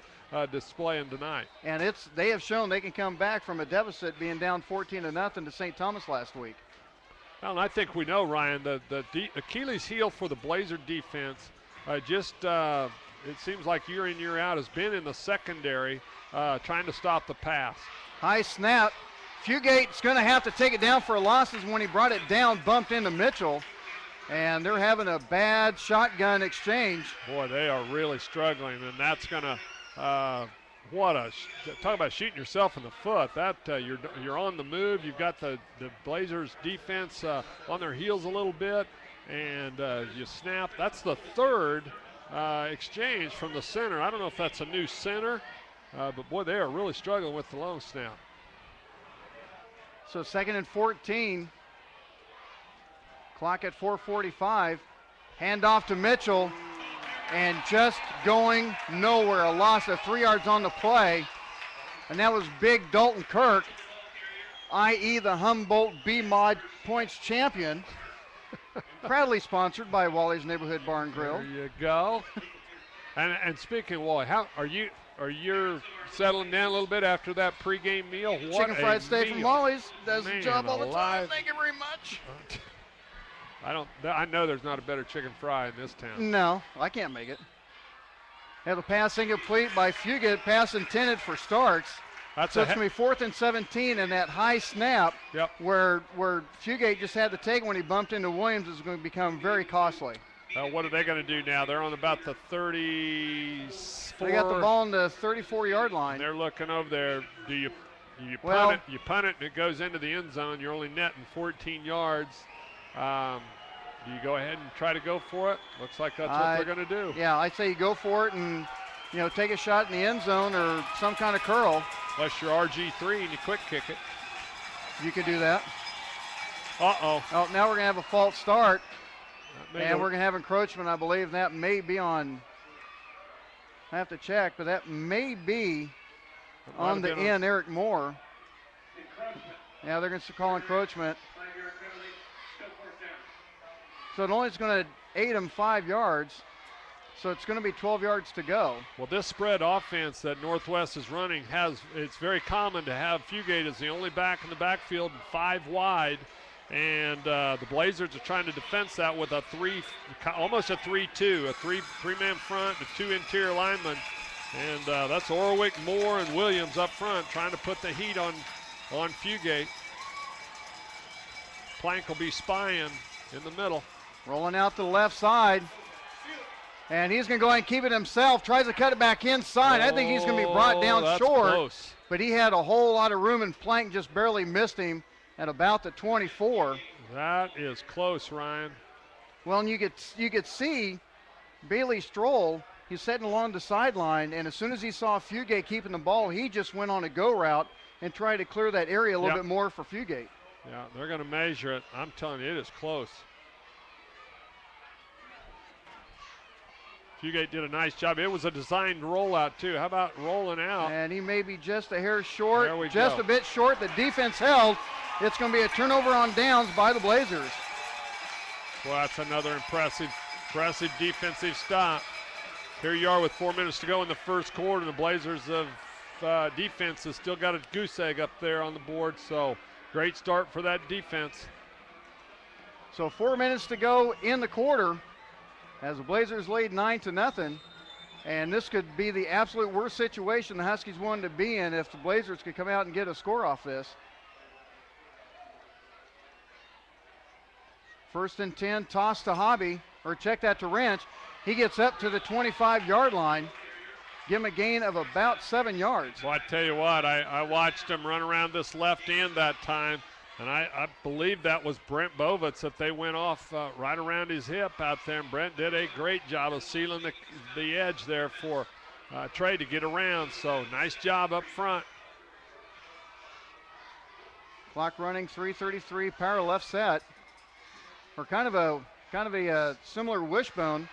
displaying tonight. And they have shown they can come back from a deficit, being down 14-0 to St. Thomas last week. Well, and I think we know, Ryan, the Achilles heel for the Blazer defense it seems like year in, year out has been in the secondary trying to stop the pass. High snap. Fugate's going to have to take it down for losses. When he brought it down, bumped into Mitchell. And they're having a bad shotgun exchange. Boy, they are really struggling, and that's going to talk about shooting yourself in the foot. That you're on the move. You've got the Blazers defense on their heels a little bit, and you snap. That's the third exchange from the center. I don't know if that's a new center, but boy, they are really struggling with the long snap. So 2nd and 14. Clock at 4:45. Handoff to Mitchell, and just going nowhere. A loss of 3 yards on the play, and that was big Dalton Kirk, i.e. the Humboldt B-Mod points champion. Proudly sponsored by Wally's Neighborhood Bar and Grill. There you go. and speaking of Wally, how are you settling down a little bit after that pregame meal? What Chicken fried steak meal. from Wally's does the job all the alive. time. Thank you very much. I know there's not a better chicken fry in this town. No, I can't make it. Have a pass incomplete by Fugate. Pass intended for Starks. So it's going to be 4th and 17, and that high snap where Fugate just had to take when he bumped into Williams is going to become very costly. What are they going to do now? They're on about the 34. They got the ball on the 34-yard line. They're looking over there. Do you punt it? You punt it, and it goes into the end zone. You're only netting 14 yards. Do you go ahead and try to go for it? Looks like that's what they're going to do. Yeah, I say you go for it and take a shot in the end zone or some kind of curl. Unless you're RG3 and you quick kick it. You could do that. Uh-oh. Oh, now we're going to have a false start. And we're going to have encroachment, I believe. That may be on, I have to check, but that may be on the end, Eric Moore. Yeah, they're going to call encroachment. So it only is going to aid them 5 yards. So it's going to be 12 yards to go. Well, this spread offense that Northwest is running it's very common to have Fugate as the only back in the backfield, 5 wide. And the Blazers are trying to defense that with almost a 3-2, a three-man front, the 2 interior linemen. And that's Orwick, Moore, and Williams up front trying to put the heat on Fugate. Plank will be spying in the middle. Rolling out to the left side. And he's going to go ahead and keep it himself. Tries to cut it back inside. I think he's going to be brought down short. Close. But he had a whole lot of room, and Plank just barely missed him at about the 24. That is close, Ryan. Well, and you could see Bailey Stroll. He's sitting along the sideline, and as soon as he saw Fugate keeping the ball, he just went on a go route and tried to clear that area a little bit more for Fugate. Yeah, they're going to measure it. I'm telling you, it is close. Fugate did a nice job. It was a designed rollout, too. How about rolling out? And he may be just a hair short. There we just go. A bit short. The defense held. It's going to be a turnover on downs by the Blazers. Well, that's another impressive defensive stop. Here you are with 4 minutes to go in the first quarter. The Blazers of defense has still got a goose egg up there on the board, so great start for that defense. So 4 minutes to go in the quarter as the Blazers lead 9-0. And this could be the absolute worst situation the Huskies wanted to be in if the Blazers could come out and get a score off this. 1st and 10, toss to Hobby, or check that to Wrench. He gets up to the 25-yard line. Give him a gain of about 7 yards. Well, I tell you what, I watched him run around this left end that time, and I believe that was Brent Bovitz that they went off right around his hip out there, and Brent did a great job of sealing the edge there for Trey to get around, so nice job up front. Clock running, 3:33, power left set. Or kind of a kind of a similar wishbone.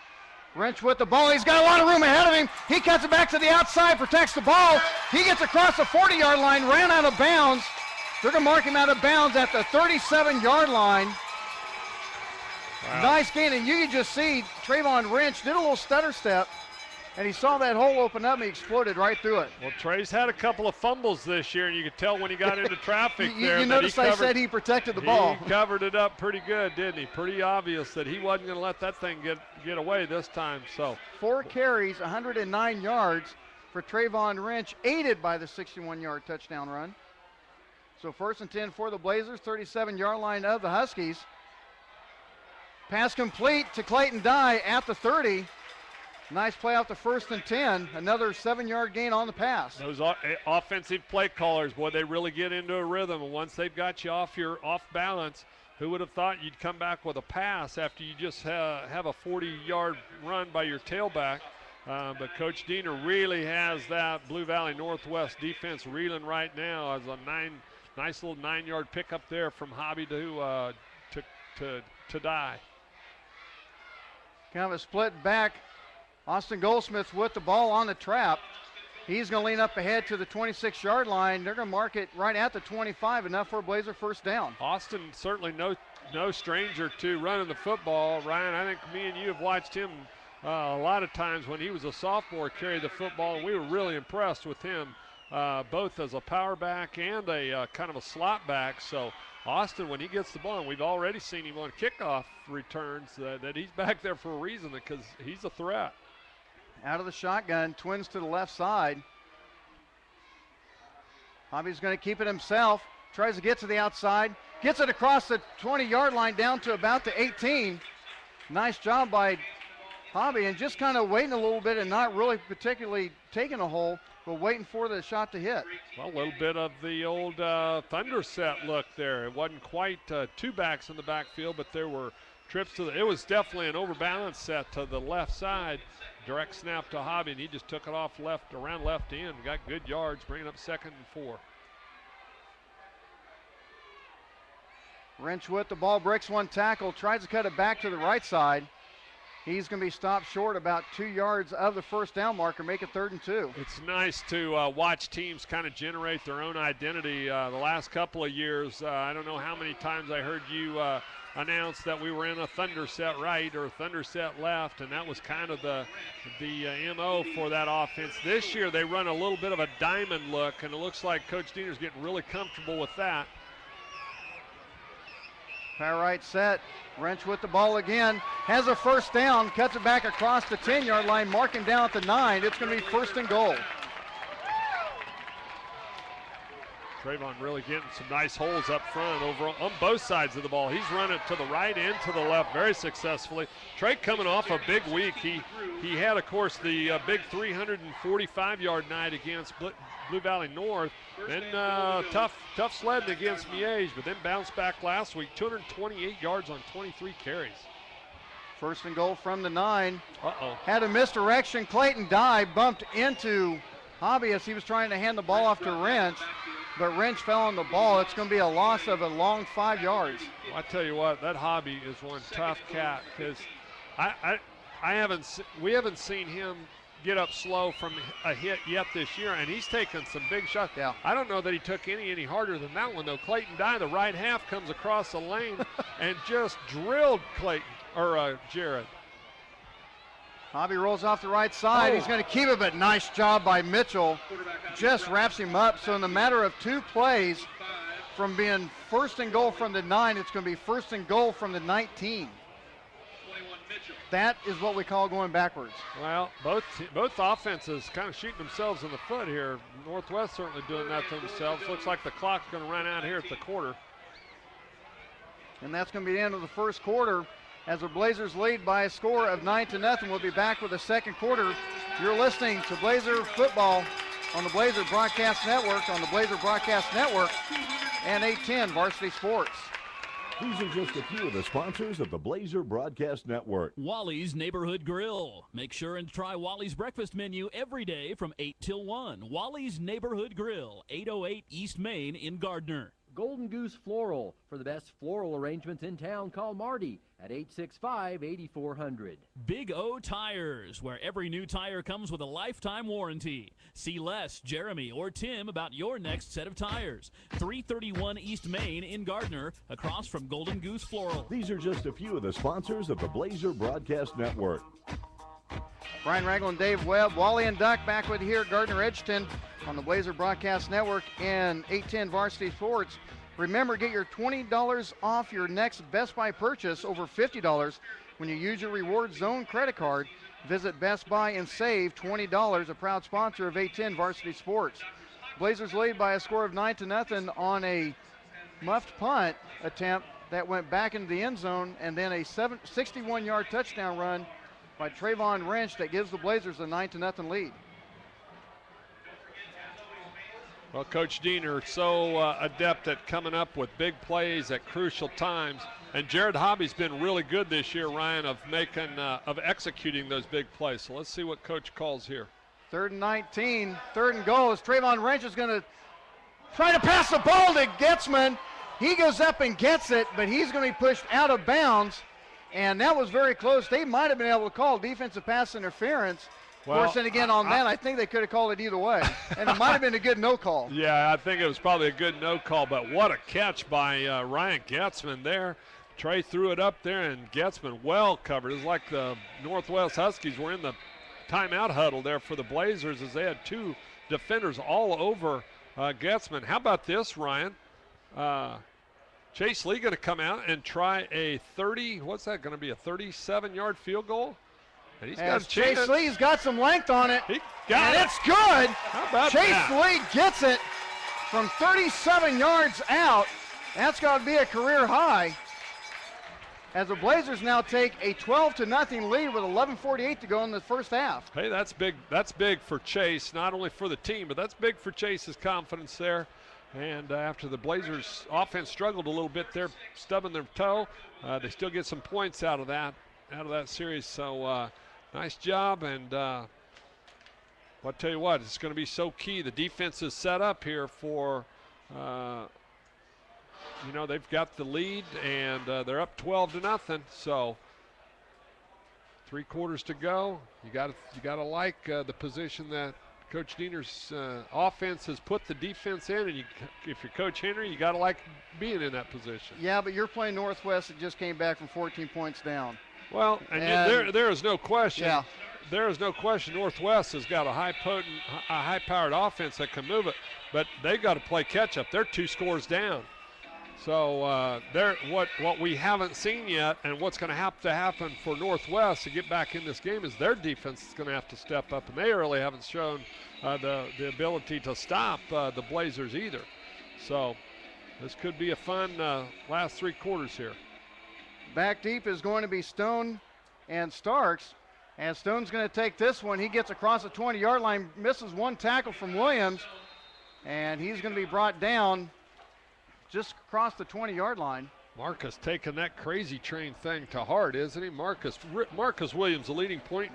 Wrench with the ball. He's got a lot of room ahead of him. He cuts it back to the outside, protects the ball. He gets across the 40-yard line, ran out of bounds. They're going to mark him out of bounds at the 37-yard line. Wow. Nice gain, and you can just see Trayvon Wrench did a little stutter step, and he saw that hole open up and he exploded right through it. Well, Trey's had a couple of fumbles this year, and you could tell when he got into traffic there. You noticed I said he protected the ball. He covered it up pretty good, didn't he? Pretty obvious that he wasn't going to let that thing get away this time. So 4 carries, 109 yards for Trayvon Wrench, aided by the 61-yard touchdown run. So 1st and 10 for the Blazers, 37-yard line of the Huskies. Pass complete to Clayton Dye at the 30. Nice play off the 1st and 10. Another 7-yard gain on the pass. Those offensive play callers, boy, they really get into a rhythm. And once they've got you off balance, who would have thought you'd come back with a pass after you just have a 40-yard run by your tailback? But Coach Diener really has that Blue Valley Northwest defense reeling right now as a nice little 9-yard pickup there from Hobby to Dye. Kind of a split back. Austin Goldsmith with the ball on the trap. He's going to lean up ahead to the 26-yard line. They're going to mark it right at the 25, enough for a Blazer first down. Austin certainly no stranger to running the football. Ryan, I think me and you have watched him a lot of times when he was a sophomore carry the football, and we were really impressed with him, both as a power back and a kind of a slot back. So Austin, when he gets the ball, and we've already seen him on kickoff returns, that he's back there for a reason, because he's a threat. Out of the shotgun, twins to the left side. Hobby's going to keep it himself. Tries to get to the outside. Gets it across the 20-yard line down to about the 18. Nice job by Hobby, and just kind of waiting a little bit and not really particularly taking a hole, but waiting for the shot to hit. Well, a little bit of the old thunder set look there. It wasn't quite 2 backs in the backfield, but there were trips to it was definitely an overbalance set to the left side. Direct snap to Hobby, and he just took it off around left end. Got good yards, bringing up 2nd and 4. Wrench with the ball, breaks 1 tackle, tries to cut it back to the right side. He's going to be stopped short about 2 yards of the first down marker, make it 3rd and 2. It's nice to watch teams kind of generate their own identity. The last couple of years, I don't know how many times I heard you announce that we were in a thunder set right or thunder set left, and that was kind of the MO for that offense. This year they run a little bit of a diamond look, and it looks like Coach Diener's getting really comfortable with that. Power right set. Wrench with the ball again. Has a first down. Cuts it back across the 10-yard line. Mark him down at the 9. It's going to be 1st and goal. Trayvon really getting some nice holes up front over on both sides of the ball. He's running to the right and to the left very successfully. Trey coming off a big week. He had, of course, the big 345-yard night against Blue Valley North. Then tough sledding against Miege, but then bounced back last week. 228 yards on 23 carries. 1st and goal from the 9. Uh-oh. Had a misdirection. Clayton Dye bumped into Hobby as he was trying to hand the ball off to Wrench, but Wrench fell on the ball. It's going to be a loss of a long 5 yards. Well, I tell you what, that Hobby is one tough cat, because we haven't seen him get up slow from a hit yet this year, and he's taken some big shots. Yeah. I don't know that he took any harder than that one, though. Clayton Dye, the right half, comes across the lane and just drilled Jared. Hobby rolls off the right side. He's going to keep it, but nice job by Mitchell. Just wraps him up. So in the matter of 2 plays, from being 1st and goal from the 9, it's going to be 1st and goal from the 19. That is what we call going backwards. Well, both offenses kind of shooting themselves in the foot here. Northwest certainly doing that to themselves. Looks like the clock's going to run out here at the quarter. And that's going to be the end of the first quarter, as the Blazers lead by a score of 9-0. We'll be back with the second quarter. You're listening to Blazer football on the Blazer Broadcast Network, and 810 Varsity Sports. These are just a few of the sponsors of the Blazer Broadcast Network. Wally's Neighborhood Grill. Make sure and try Wally's breakfast menu every day from 8 till 1. Wally's Neighborhood Grill, 808 East Main in Gardner. Golden Goose Floral. For the best floral arrangements in town, call Marty at 865-8400. Big O Tires, where every new tire comes with a lifetime warranty. See Les, Jeremy, or Tim about your next set of tires. 331 East Main in Gardner, across from Golden Goose Floral. These are just a few of the sponsors of the Blazer Broadcast Network. Brian Rangel and Dave Webb, Wally and Duck back with you here at Gardner Edgerton on the Blazer Broadcast Network and 810 Varsity Sports. Remember, get your $20 off your next Best Buy purchase over $50 when you use your Reward Zone credit card. Visit Best Buy and save $20, a proud sponsor of 810 Varsity Sports. Blazers lead by a score of 9-0 on a muffed punt attempt that went back into the end zone, and then a 61-yard touchdown run by Trayvon Wrench that gives the Blazers a 9-0 lead. Well, Coach Diener so adept at coming up with big plays at crucial times, and Jared Hobby's been really good this year, Ryan, of executing those big plays. So let's see what Coach calls here. 3rd and 19, 3rd and goal as Trayvon Wrench is going to try to pass the ball to Getzman. He goes up and gets it, but he's going to be pushed out of bounds, and that was very close. They might have been able to call defensive pass interference. Of course, and again, on that, I think they could have called it either way, and it might have been a good no call. Yeah, I think it was probably a good no call, but what a catch by Ryan Getzman there. Trey threw it up there, and Getzman well covered. It was like the Northwest Huskies were in the timeout huddle there for the Blazers as they had two defenders all over Getzman. How about this, Ryan? Chase Lee going to come out and try a 37-yard field goal? And he's got Chase Lee's got some length on it. He got it. It's good. How about Chase that? Lee gets it from 37 yards out. That's got to be a career high. As the Blazers now take a 12-0 lead with 11:48 to go in the first half. Hey, that's big. That's big for Chase, not only for the team, but that's big for Chase's confidence there. And after the Blazers' offense struggled a little bit there, stubbing their toe, they still get some points out of that series. So nice job. And I'll tell you what, it's going to be so key. The defense is set up here for. They've got the lead, and they're up 12-0. So 3 quarters to go. You got to like the position that Coach Diener's offense has put the defense in, and if you're Coach Henry, you got to like being in that position. Yeah, but you're playing Northwest that just came back from 14 points down. Well, and there is no question. Yeah. There is no question Northwest has got a high-powered offense that can move it, but they've got to play catch-up. They're 2 scores down. So what we haven't seen yet, and what's going to have to happen for Northwest to get back in this game, is their defense is going to have to step up, and they really haven't shown the ability to stop the Blazers either. So this could be a fun last 3 quarters here. Back deep is going to be Stone and Starks, and Stone's going to take this one. He gets across the 20-yard line, misses 1 tackle from Williams, and he's going to be brought down just across the 20-yard line. Marcus taking that crazy train thing to heart, isn't he? Marcus Williams, the leading point.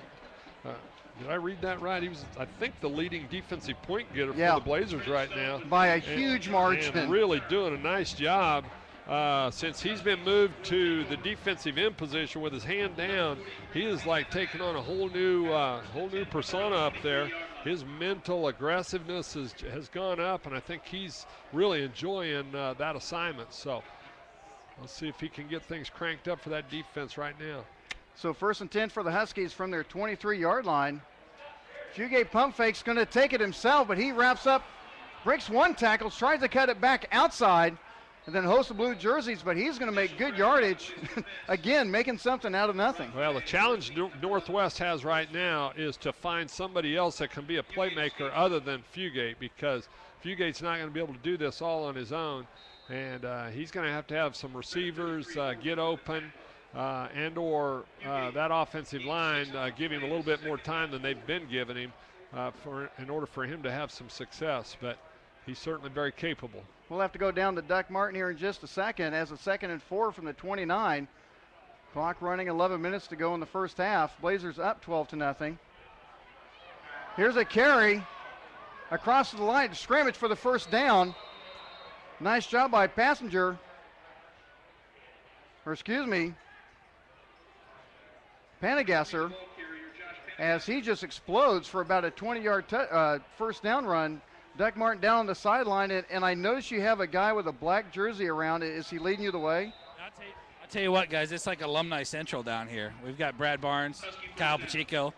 Did I read that right? He was, I think, the leading defensive point getter for the Blazers right now. By a huge margin. And really doing a nice job. Since he's been moved to the defensive end position with his hand down, he is like taking on a whole new persona up there. His mental aggressiveness has gone up, and I think he's really enjoying that assignment. So let's see if he can get things cranked up for that defense right now. So 1st and 10 for the Huskies from their 23-yard line. Fugate pump fake's going to take it himself, but he wraps up, breaks 1 tackle, tries to cut it back outside, and then hosts the blue jerseys, but he's going to make good yardage. Again, making something out of nothing. Well, the challenge Northwest has right now is to find somebody else that can be a playmaker other than Fugate, because Fugate's not going to be able to do this all on his own, and he's going to have some receivers get open, and/or that offensive line give him a little bit more time than they've been giving him in order for him to have some success. But he's certainly very capable. We'll have to go down to Duck Martin here in just a second as a 2nd and 4 from the 29. Clock running, 11 minutes to go in the first half. Blazers up 12-0. Here's a carry across the line, scrimmage for the first down. Nice job by Panegasser, as he just explodes for about a 20-yard first down run. Duck Martin down on the sideline, and I notice you have a guy with a black jersey around. Is he leading you the way? I'll tell you what, guys, it's like Alumni Central down here. We've got Brad Barnes, Kyle Pacheco.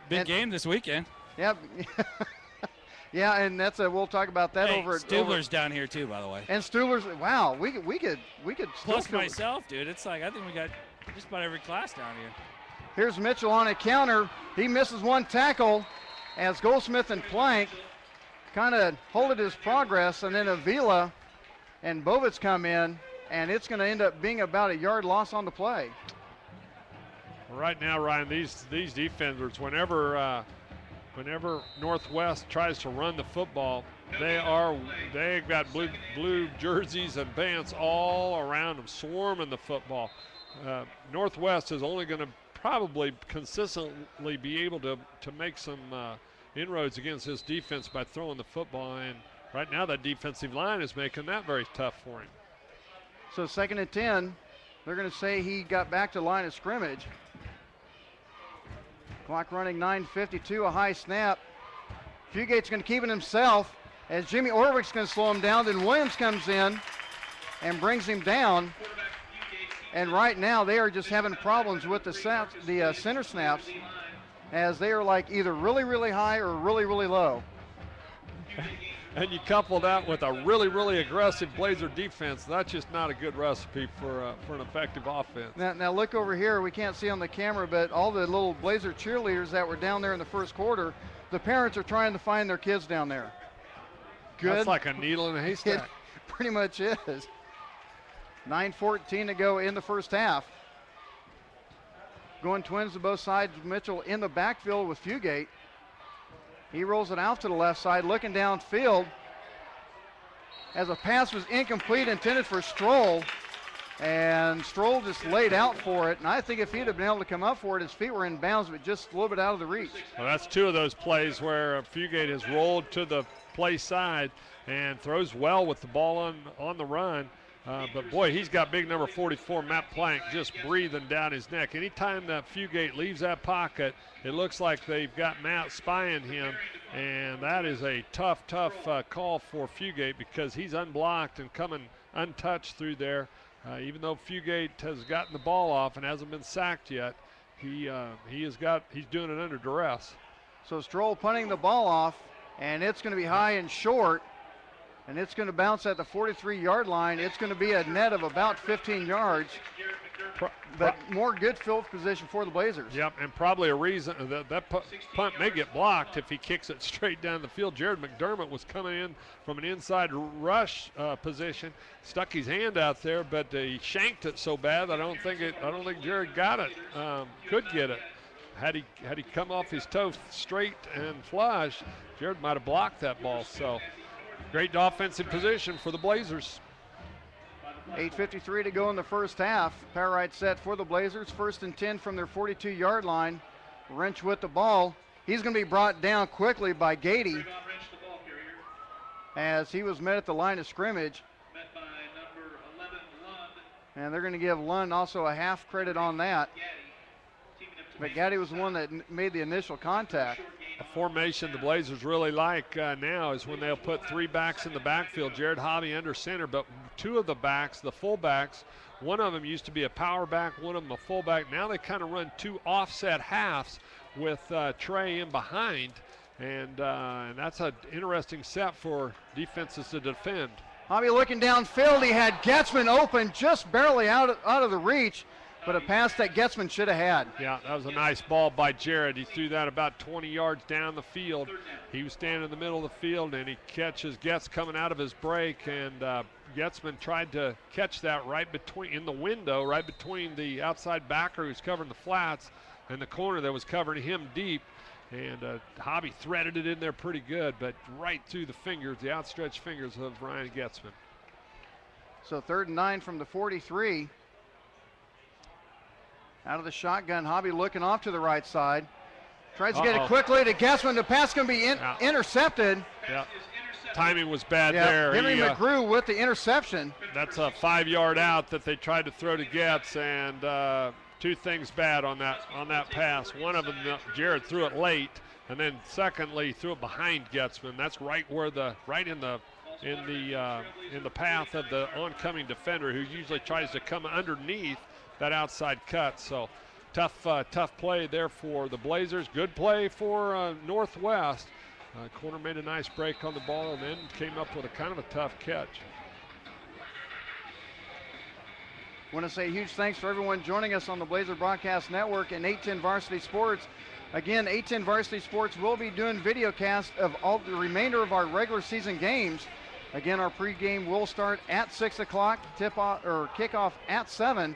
Big game this weekend. Yep. Yeah, and that's we'll talk about that over at Stubler's down here too, by the way. And Stubler's, wow, we could plus myself, dude. It's like I think we got just about every class down here. Here's Mitchell on a counter. He misses one tackle as Goldsmith and Plank kind of halted his progress, and then Avila and Bovitz come in, and it's going to end up being about a yard loss on the play. Right now, Ryan, these defenders, whenever Northwest tries to run the football, they've got blue jerseys and bands all around them, swarming the football. Northwest is only going to probably consistently be able to make some inroads against this defense by throwing the football, and right now that defensive line is making that very tough for him. So 2nd and 10, they're going to say he got back to line of scrimmage. Clock running, 9:52, a high snap. Fugate's going to keep it himself as Jimmy Orwick's going to slow him down. Then Williams comes in and brings him down. And right now they are just having problems with the center snaps, as they are like either really, really high or really, really low. And you couple that with a really, really aggressive Blazer defense, that's just not a good recipe for an effective offense. Now look over here. We can't see on the camera, but all the little Blazer cheerleaders that were down there in the first quarter, the parents are trying to find their kids down there. Good. That's like a needle in a haystack. It pretty much is. 9:14 to go in the first half. Going Twins to both sides. Mitchell in the backfield with Fugate. He rolls it out to the left side, looking downfield as a pass was incomplete, intended for Stroll, and Stroll just laid out for it. And I think if he'd have been able to come up for it, his feet were in bounds, but just a little bit out of the reach. Well, that's two of those plays where Fugate has rolled to the play side and throws well with the ball on the run. But boy, he's got big number 44, Matt Plank, just breathing down his neck. Anytime that Fugate leaves that pocket, it looks like they've got Matt spying him, and that is a tough call for Fugate because he's unblocked and coming untouched through there. Even though Fugate has gotten the ball off and hasn't been sacked yet, he's doing it under duress. So Stroll punting the ball off, and it's going to be high and short. And it's going to bounce at the 43-yard line. It's going to be a net of about 15 yards, but more good field position for the Blazers. Yep, and probably a reason that punt may get blocked if he kicks it straight down the field. Jared McDermott was coming in from an inside rush position, stuck his hand out there, but he shanked it so bad I don't think Jared got it. Could get it. Had he come off his toe straight and flush, Jared might have blocked that ball. So. Great offensive position for the Blazers. 8:53 to go in the first half. Power right set for the Blazers. 1st and 10 from their 42-yard line. Wrench with the ball. He's going to be brought down quickly by Gady as he was met at the line of scrimmage. And they're going to give Lund also a half credit on that. But Gady was the one that made the initial contact. A formation the Blazers really like now is when they'll put 3 backs in the backfield. Jared Hobby under center, but 2 of the backs, the fullbacks, one of them used to be a power back, one of them a fullback. Now they kind of run 2 offset halves with Trey in behind, and that's an interesting set for defenses to defend. Hobby looking downfield. He had Getzman open, just barely out of the reach. But a pass that Getzman should have had. Yeah, that was a nice ball by Jared. He threw that about 20 yards down the field. He was standing in the middle of the field, and he catches Getz coming out of his break, and Getzman tried to catch that in the window, right between the outside backer who's covering the flats and the corner that was covering him deep. And Hobby threaded it in there pretty good, but right through the fingers, the outstretched fingers of Ryan Getzman. So 3rd and 9 from the 43. Out of the shotgun, Hobby looking off to the right side. Tries to get it quickly to Getzman. The pass going to be intercepted. Yeah. timing was bad there. Henry McGrew with the interception. That's a 5-yard out that they tried to throw to Getz, and two things bad on that pass. One of them, Jared threw it late, and then secondly threw it behind Getzman. That's right in the path of the oncoming defender, who usually tries to come underneath that outside cut. So tough play there for the Blazers. Good play for Northwest. Corner made a nice break on the ball and then came up with a kind of a tough catch. I want to say a huge thanks for everyone joining us on the Blazer Broadcast Network and 810 Varsity Sports. Again, 810 Varsity Sports will be doing video cast of all the remainder of our regular season games. Again, our pregame will start at 6 o'clock, kickoff at 7,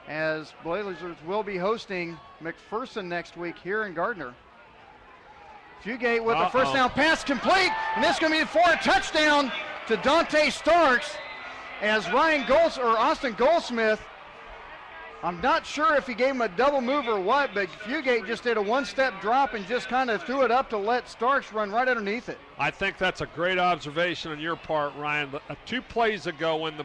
as Blazers will be hosting McPherson next week here in Gardner. Fugate with the first down pass complete, and this is going to be for a touchdown to Dante Starks, as Austin Goldsmith, I'm not sure if he gave him a double move or what, but Fugate just did a one-step drop and just kind of threw it up to let Starks run right underneath it. I think that's a great observation on your part, Ryan. 2 plays ago when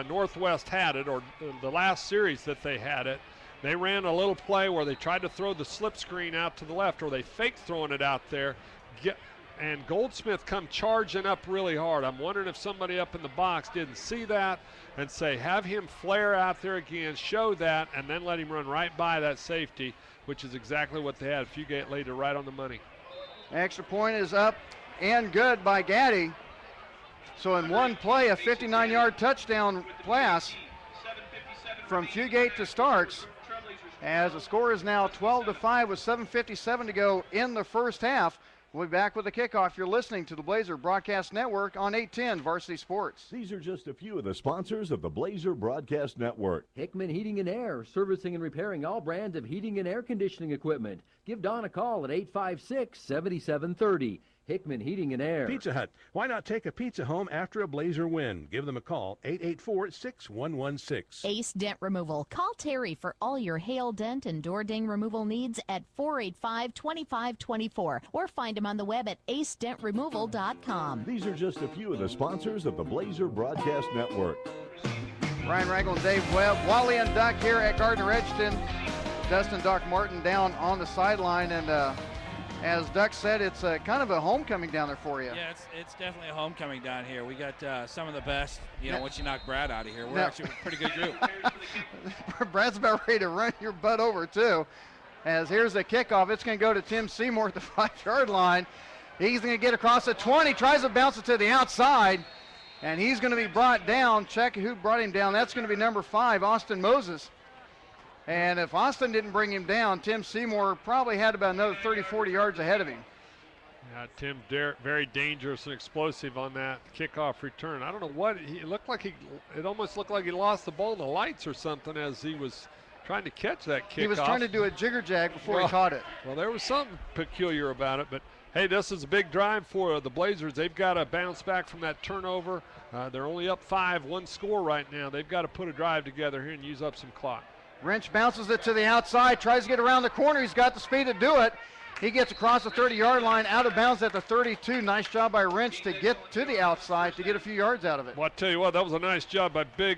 Northwest had it, or the last series that they had it, they ran a little play where they tried to throw the slip screen out to the left, or they faked throwing it out there. And Goldsmith come charging up really hard. I'm wondering if somebody up in the box didn't see that and say, have him flare out there again, show that, and then let him run right by that safety, which is exactly what they had. Fugate laid it right on the money. Extra point is up and good by Gaddy. So in one play, a 59-yard touchdown pass from Fugate to Starks, as the score is now 12-5 with 7:57 to go in the first half. We'll be back with the kickoff. You're listening to the Blazer Broadcast Network on 810 Varsity Sports. These are just a few of the sponsors of the Blazer Broadcast Network. Hickman Heating and Air, servicing and repairing all brands of heating and air conditioning equipment. Give Don a call at 856-7730. Hickman Heating and Air. Pizza Hut. Why not take a pizza home after a Blazer win? Give them a call, 884-6116. Ace Dent Removal. Call Terry for all your hail, dent, and door ding removal needs at 485-2524, or find him on the web at acedentremoval.com. These are just a few of the sponsors of the Blazer Broadcast Network. Ryan Ragel and Dave Webb. Wally and Duck here at Gardner Edgerton. Dustin Doc Martin down on the sideline, and as Duck said, it's kind of a homecoming down there for you. Yeah, it's definitely a homecoming down here. We got some of the best, once you knock Brad out of here. We're actually a pretty good group. Brad's about ready to run your butt over, too. As here's the kickoff. It's going to go to Tim Seymour at the 5-yard line. He's going to get across the 20, tries to bounce it to the outside, and he's going to be brought down. Check who brought him down. That's going to be number 5, Austin Moses. And if Austin didn't bring him down, Tim Seymour probably had about another 30, 40 yards ahead of him. Yeah, Tim very dangerous and explosive on that kickoff return. I don't know what, it almost looked like he lost the ball in the lights or something as he was trying to catch that kickoff. He was trying to do a jigger jag before he caught it. Well, there was something peculiar about it, but hey, this is a big drive for the Blazers. They've got to bounce back from that turnover. They're only up 5, 1 score right now. They've got to put a drive together here and use up some clock. Wrench bounces it to the outside, tries to get around the corner. He's got the speed to do it. He gets across the 30-yard line, out of bounds at the 32. Nice job by Wrench to get to the outside to get a few yards out of it. Well, I tell you what, that was a nice job by big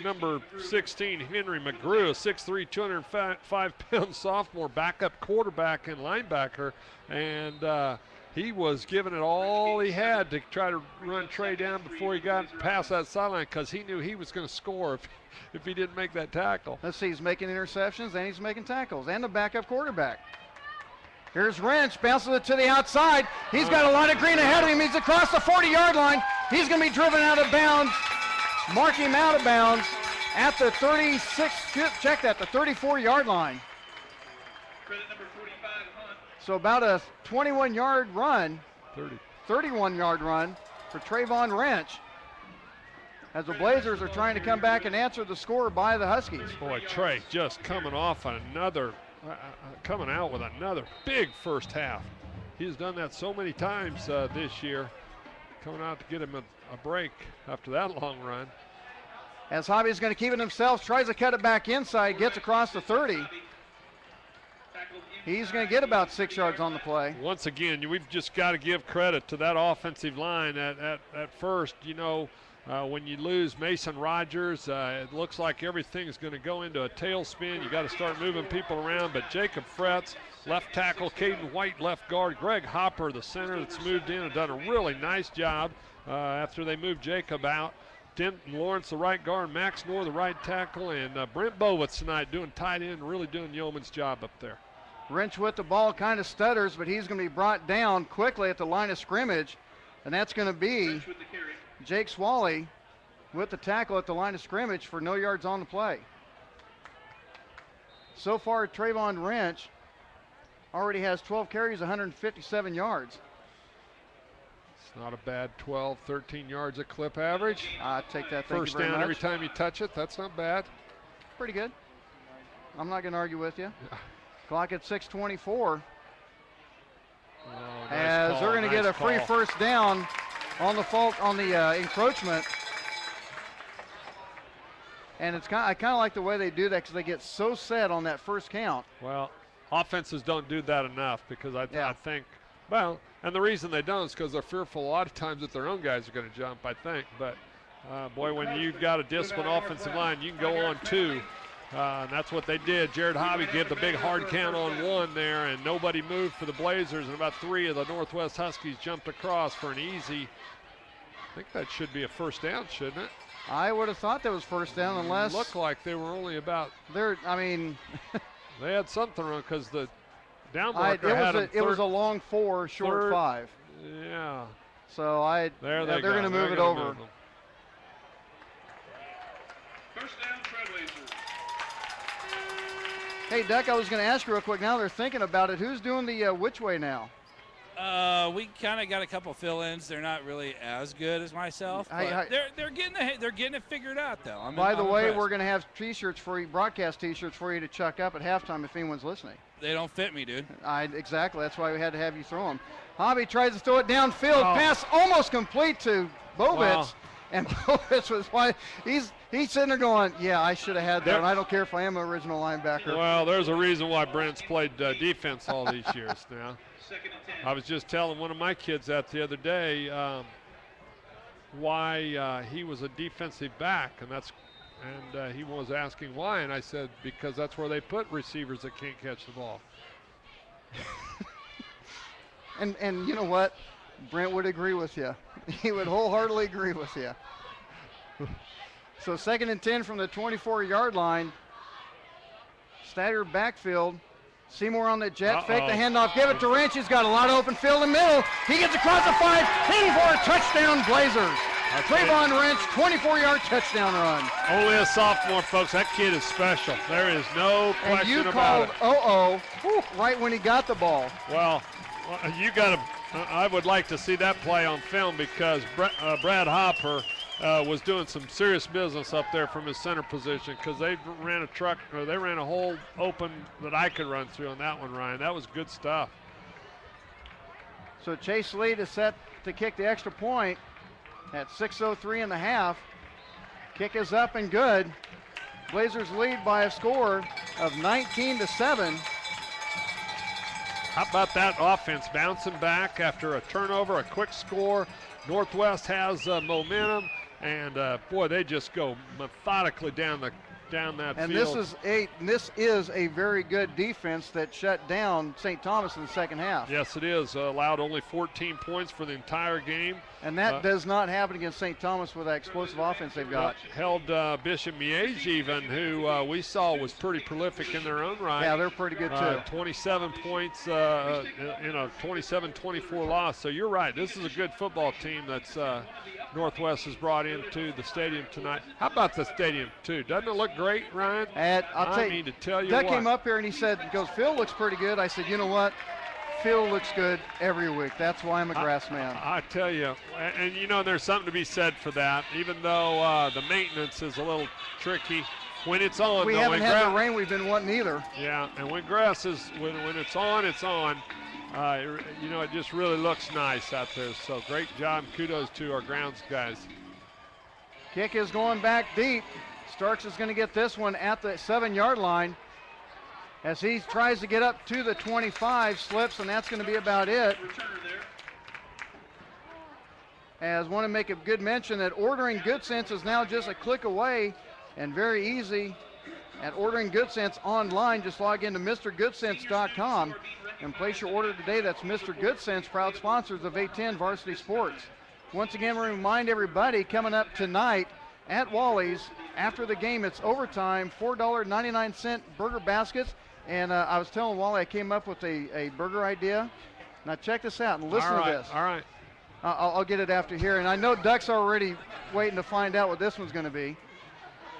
number 16, Henry McGrew, a 6'3", 205-pound sophomore backup quarterback and linebacker. And he was giving it all he had to try to run Trey down before he got past that sideline, because he knew he was going to score if he didn't make that tackle. Let's see, he's making interceptions and he's making tackles, and the backup quarterback. Here's Wrench, bounces it to the outside. He's got a lot of green ahead of him. He's across the 40-yard line. He's going to be driven out of bounds. Mark him out of bounds at the 36, check that, the 34-yard line. So about a 21-yard run, 31-yard run for Trayvon Wrench, as the Blazers are trying to come back and answer the score by the Huskies. Boy, Trey just coming out with another big first half. He's done that so many times this year, coming out to get him a break after that long run. As Hobby is going to keep it himself, tries to cut it back inside, gets across the 30. He's going to get about 6 yards on the play. Once again, we've just got to give credit to that offensive line at first. You know, when you lose Mason Rogers, it looks like everything's going to go into a tailspin. You got to start moving people around. But Jacob Fretz, left tackle, Caden White, left guard, Greg Hopper, the center that's moved in, have done a really nice job after they moved Jacob out. Denton Lawrence, the right guard, Max Moore, the right tackle, and Brent Bowitz tonight doing tight end, really doing yeoman's job up there. Wrench with the ball kind of stutters, but he's going to be brought down quickly at the line of scrimmage, and that's going to be Jake Swally with the tackle at the line of scrimmage for no yards on the play. So far, Trayvon Wrench already has 12 carries, 157 yards. It's not a bad 12, 13 yards a clip average. I take that. First down every time you touch it. That's not bad. Pretty good. I'm not going to argue with you. Yeah. Clock at 6:24. As they're going to get a free first down on the encroachment. And I kind of like the way they do that because they get so set on that first count. Well, offenses don't do that enough because I think, well, and the reason they don't is because they're fearful a lot of times that their own guys are going to jump, I think. But, boy, when you've got a disciplined offensive line, you can go on two. And that's what they did. Jared Hobby gave the big hard count on one there, and nobody moved for the Blazers, and about 3 of the Northwest Huskies jumped across for an easy, I think that should be a first down, shouldn't it? I would have thought that was first down unless. It looked like they were only about. They had something wrong because the down marker had it was a long 4, short 5. Yeah. So they're going to move it over. First down, Trailblazers. Hey, Duck, I was going to ask you real quick. Now they're thinking about it. Who's doing the which way now? We kind of got a couple fill-ins. They're not really as good as myself. But they're getting it figured out, though. By the way, we're going to have T-shirts for you, broadcast T-shirts for you to chuck up at halftime if anyone's listening. They don't fit me, dude. Exactly. That's why we had to have you throw them. Hobby tries to throw it downfield. Pass almost complete to Bovitz. Wow. And Bovitz was why he's sitting there going, yeah, I should have had that, and I don't care if I am an original linebacker. Well, there's a reason why Brent's played defense all these years now. I was just telling one of my kids that the other day why he was a defensive back, and he was asking why, and I said because that's where they put receivers that can't catch the ball. and you know what? Brent would agree with you. He would wholeheartedly agree with you. So 2nd and 10 from the 24-yard line. Staggered backfield. Seymour on the jet, fake the handoff, give it to Wrench. He's got a lot of open field in the middle. He gets across the 5, heading for a touchdown, Blazers. Trayvon Wrench, 24-yard touchdown run. Only a sophomore, folks. That kid is special. There is no question about it. And you called right when he got the ball. Well, you got to. I would like to see that play on film because Brad Hopper was doing some serious business up there from his center position because they ran a hole open that I could run through on that one, Ryan. That was good stuff. So Chase Lead is set to kick the extra point at 6:03 in the half. Kick is up and good. Blazers lead by a score of 19-7. How about that offense bouncing back after a turnover, a quick score? Northwest has momentum, and boy, they just go methodically down that and field. This is a very good defense that shut down St. Thomas in the second half. Yes, it is. Allowed only 14 points for the entire game. And that does not happen against St. Thomas with that explosive offense they've got. Held Bishop Miege even, who we saw was pretty prolific in their own right. Yeah, they're pretty good too. 27 points in a 27-24 loss. So you're right. This is a good football team that's Northwest has brought into the stadium tonight. How about the stadium too? Doesn't it look great, Ryan? I'll tell you Doug came up here and he goes, Phil looks pretty good. I said, you know what? Phil looks good every week. That's why I'm a grass man. I tell you, and you know, there's something to be said for that, even though the maintenance is a little tricky. When it's on, we haven't had the rain we've been wanting either. Yeah, and when grass is, when it's on, it's on. You know, it just really looks nice out there. So great job. Kudos to our grounds guys. Kick is going back deep. Starks is going to get this one at the 7-yard line. As he tries to get up to the 25, slips, and that's going to be about it. As I want to make a good mention that ordering Good Sense is now just a click away and very easy at ordering Good Sense online. Just log into MrGoodSense.com and place your order today. That's Mr. Good Sense, proud sponsors of A10 Varsity Sports. Once again, we remind everybody coming up tonight at Wally's after the game, it's overtime, $4.99 burger baskets. And I was telling Wally I came up with a burger idea. Now check this out and listen to this. All right. I'll get it after here. And I know Duck's already waiting to find out what this one's going to be.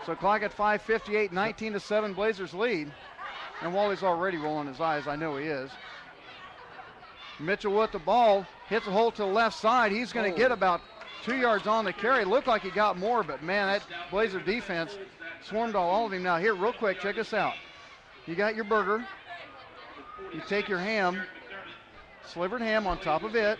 So clock at 5:58, 19-7 Blazers lead. And Wally's already rolling his eyes. I know he is. Mitchell with the ball, hits a hole to the left side. He's going to get about 2 yards on the carry. Looked like he got more, but man, that Blazer defense swarmed all of him. Now here, real quick, check this out. You got your burger. You take your ham, slivered ham on top of it.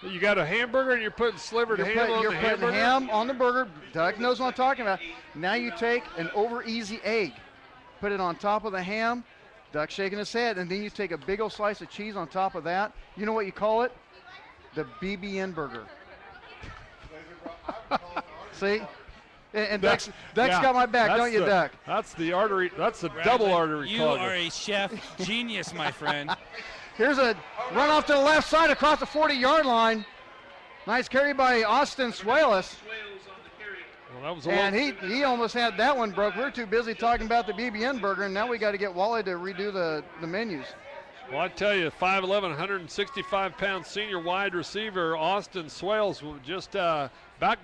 You got a hamburger and you're putting slivered ham on You're the putting hamburger? ham on the burger. Doug knows what I'm talking about. Now you take an over easy egg, put it on top of the ham. Doug shaking his head, and then you take a big old slice of cheese on top of that. You know what you call it? The BBN burger. See? And Duck's got my back, don't you, Duck? That's the artery. That's the double artery. You are a chef genius, my friend. Here's a run off to the left side across the 40-yard line. Nice carry by Austin Swalis. Well, that was and he almost had that one broke. We were too busy talking about the BBN burger, and now we got to get Wally to redo the menus. Well, I tell you, 5'11", 165-pound senior wide receiver Austin Swales just about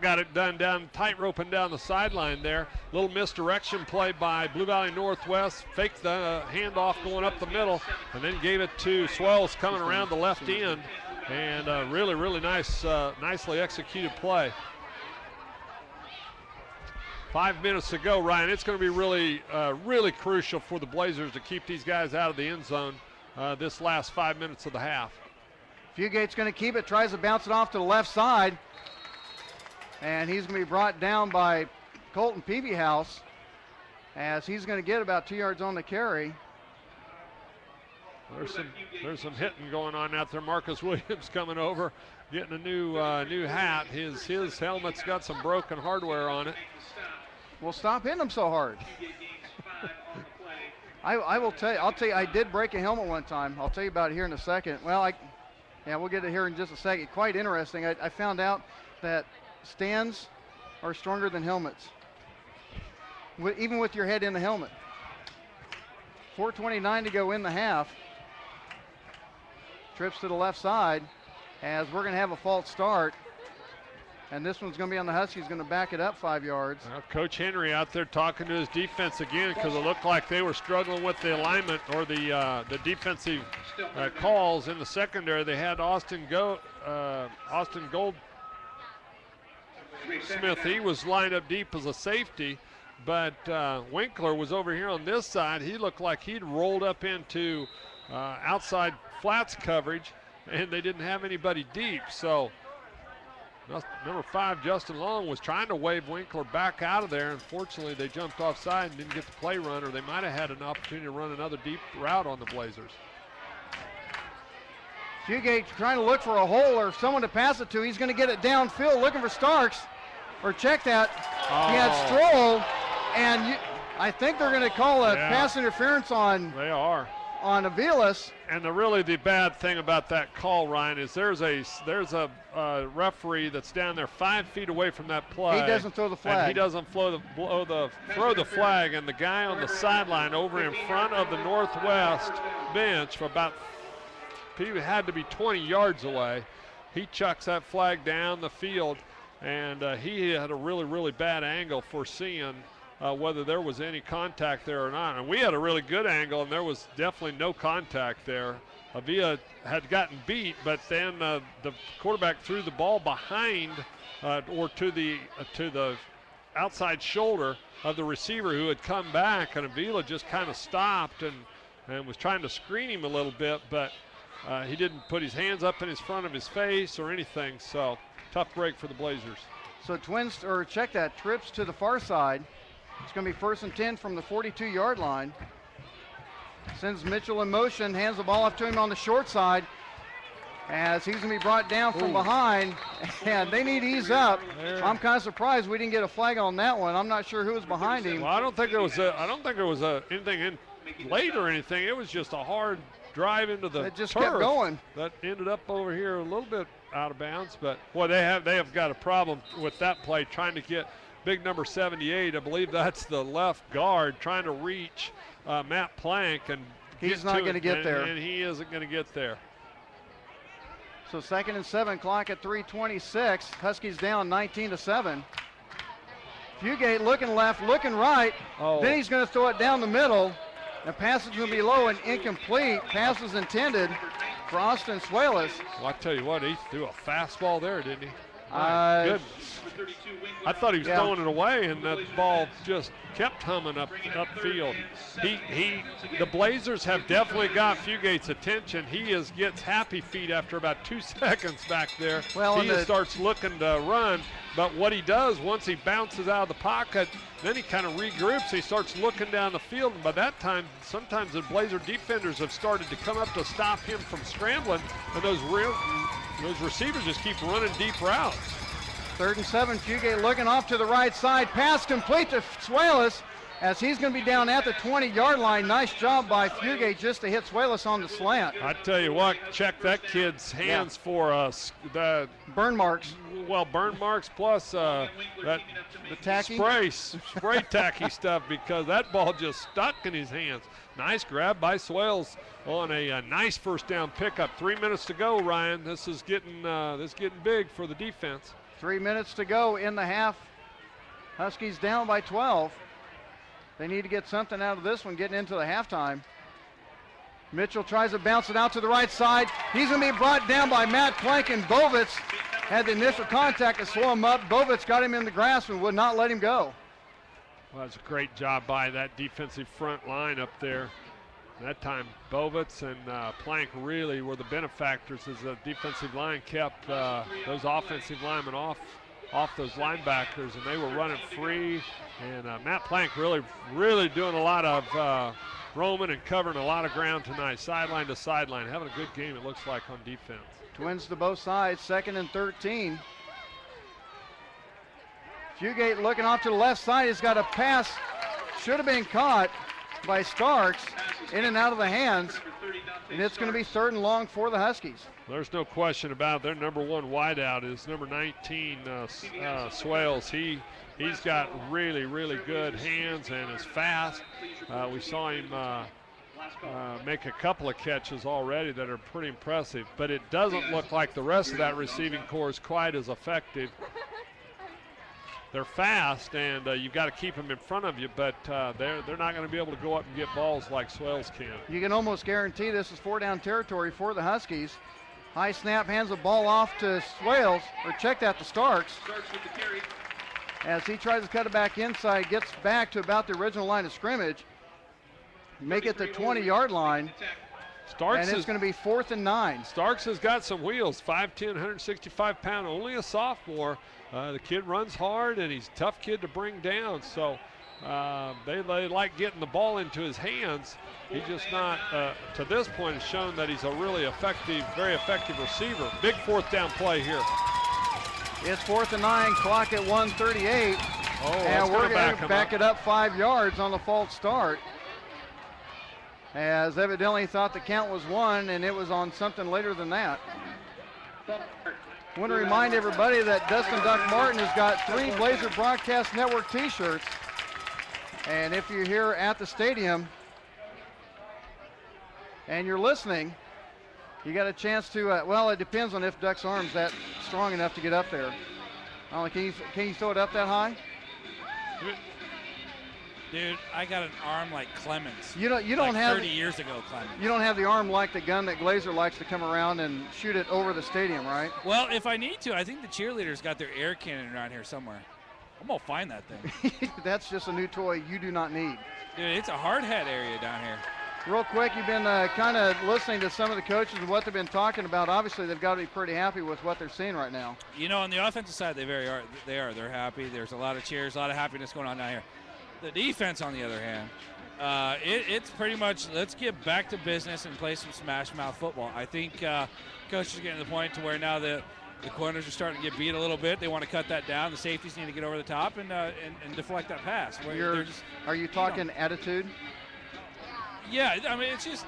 got it done down tight roping down the sideline there. Little misdirection play by Blue Valley Northwest. Faked the handoff going up the middle, and then gave it to Swales coming around the left end. And really, really nice, nicely executed play. 5 minutes to go, Ryan. It's going to be really, really crucial for the Blazers to keep these guys out of the end zone this last 5 minutes of the half. Fugate's going to keep it, tries to bounce it off to the left side. And he's going to be brought down by Colton Peavyhouse as he's going to get about 2 yards on the carry. There's some hitting going on out there. Marcus Williams coming over, getting a new hat. His helmet's got some broken hardware on it. Well, stop hitting him so hard. I'll tell you, I did break a helmet one time. I'll tell you about it here in a second. Well, we'll get it here in just a second. Quite interesting. I found out that stands are stronger than helmets, even with your head in the helmet. 4:29 to go in the half. Trips to the left side as we're going to have a false start. And this one's going to be on the Huskies, going to back it up 5 yards. Well, Coach Henry out there talking to his defense again because it looked like they were struggling with the alignment or the defensive calls in the secondary. They had Austin Goldsmith. He was lined up deep as a safety, but Winkler was over here on this side. He looked like he'd rolled up into outside flats coverage, and they didn't have anybody deep. So number 5, Justin Long, was trying to wave Winkler back out of there. Unfortunately, they jumped offside and didn't get the play run, or they might have had an opportunity to run another deep route on the Blazers. Fugate trying to look for a hole or someone to pass it to. He's going to get it downfield, looking for Starks. Or check that. Oh. He had Stroll, and I think they're going to call a pass interference on. They are. On Aviles. And the bad thing about that call, Ryan, is there's a referee that's down there 5 feet away from that play. He doesn't throw the flag. And he doesn't throw the flag, and the guy on the sideline over in front of the Northwest bench for about, he had to be 20 yards away. He chucks that flag down the field, and he had a really, really bad angle for seeing whether there was any contact there or not. And we had a really good angle, and there was definitely no contact there. Avila had gotten beat, but then the quarterback threw the ball behind or to the outside shoulder of the receiver who had come back, and Avila just kind of stopped and was trying to screen him a little bit, but he didn't put his hands up in front of his face or anything. So tough break for the Blazers. So check that, trips to the far side. It's going to be 1st and 10 from the 42-yard line. Sends Mitchell in motion, hands the ball off to him on the short side as he's going to be brought down from behind, and they need to ease up. I'm kind of surprised we didn't get a flag on that one. I'm not sure who was behind him. Well, I don't think there was anything in late or anything. It was just a hard drive into the It just turf kept going. that ended up over here a little bit out of bounds. But boy, they have got a problem with that play, trying to get big number 78. I believe that's the left guard, trying to reach Matt Plank, and he's not going to get there. And he isn't going to get there. So 2nd and 7, clock at 3:26. Huskies down 19-7. Fugate looking left, looking right. Then he's going to throw it down the middle. The pass is going to be low and incomplete. Pass was intended for Austin Suelas. Well, I tell you what, he threw a fastball there, didn't he? Goodness. I thought he was throwing it away, and that ball just kept humming upfield. The Blazers have definitely got Fugate's attention. He gets happy feet after about 2 seconds back there. Well, he starts looking to run, but what he does once he bounces out of the pocket, then he kind of regroups. He starts looking down the field, and by that time, sometimes the Blazer defenders have started to come up to stop him from scrambling, and those receivers just keep running deep routes. 3rd and 7, Fugate looking off to the right side. Pass complete to Suelas as he's going to be down at the 20-yard line. Nice job by Fugate just to hit Suelas on the slant. I tell you what, check that kid's hands for the burn marks. Well, burn marks plus the tacky? spray tacky stuff, because that ball just stuck in his hands. Nice grab by Swales on a nice first down pickup. 3 minutes to go, Ryan. This is getting big for the defense. 3 minutes to go in the half. Huskies down by 12. They need to get something out of this one getting into the halftime. Mitchell tries to bounce it out to the right side. He's going to be brought down by Matt Plank, and Bovitz had the initial contact to slow him up. Bovitz got him in the grasp and would not let him go. Well, that's a great job by that defensive front line up there. That time, Bovitz and Plank really were the benefactors as the defensive line kept those offensive linemen off those linebackers, and they were running free. And Matt Plank really doing a lot of roaming and covering a lot of ground tonight, sideline to sideline, having a good game, it looks like, on defense. Twins to both sides, 2nd and 13. Fugate looking off to the left side. He's got a pass, should have been caught by Starks, in and out of the hands, and it's going to be 3rd and long for the Huskies. There's no question about it. Their number one wideout is number 19, Swales. He's got really good hands and is fast. We saw him make a couple of catches already that are pretty impressive, but it doesn't look like the rest of that receiving corps is quite as effective. They're fast, and you've got to keep them in front of you, but they're not going to be able to go up and get balls like Swales can. You can almost guarantee this is 4-down territory for the Huskies. High snap, hands the ball off to Swales, or check that to Starks. As he tries to cut it back inside, gets back to about the original line of scrimmage. Make it the 20-yard line. Starks and it's going to be 4th and 9. Starks has got some wheels, 5'10", 165-pound, only a sophomore. The kid runs hard, and he's a tough kid to bring down. So they like getting the ball into his hands. He's just not, to this point, has shown that he's a really effective, very effective receiver. Big 4th down play here. It's 4th and 9, clock at 1:38. And we're going to back it up 5 yards on the false start. As evidently thought the count was 1, and it was on something later than that. I want to remind everybody that Dustin Duck Martin has got 3 Blazer Broadcast Network t-shirts. And if you're here at the stadium and you're listening, you got a chance to, well, it depends on if Duck's arm's that strong enough to get up there. I don't know, can you throw it up that high? Dude, I got an arm like Clemens. You don't like have 30 years ago, Clemens. You don't have the arm like the gun that Glazer likes to come around and shoot it over the stadium, right? Well, if I need to, I think the cheerleaders got their air cannon around here somewhere. I'm gonna find that thing. That's just a new toy you do not need. Dude, it's a hard hat area down here. Real quick, you've been kind of listening to some of the coaches and what they've been talking about. Obviously, they've got to be pretty happy with what they're seeing right now. You know, on the offensive side, they're happy. There's a lot of cheers, a lot of happiness going on down here. The defense, on the other hand, It's pretty much let's get back to business and play some smash mouth football. I think coach is getting to the point to where now the corners are starting to get beat a little bit. They want to cut that down. The safeties need to get over the top and deflect that pass. Are you talking attitude? Yeah, I mean it's just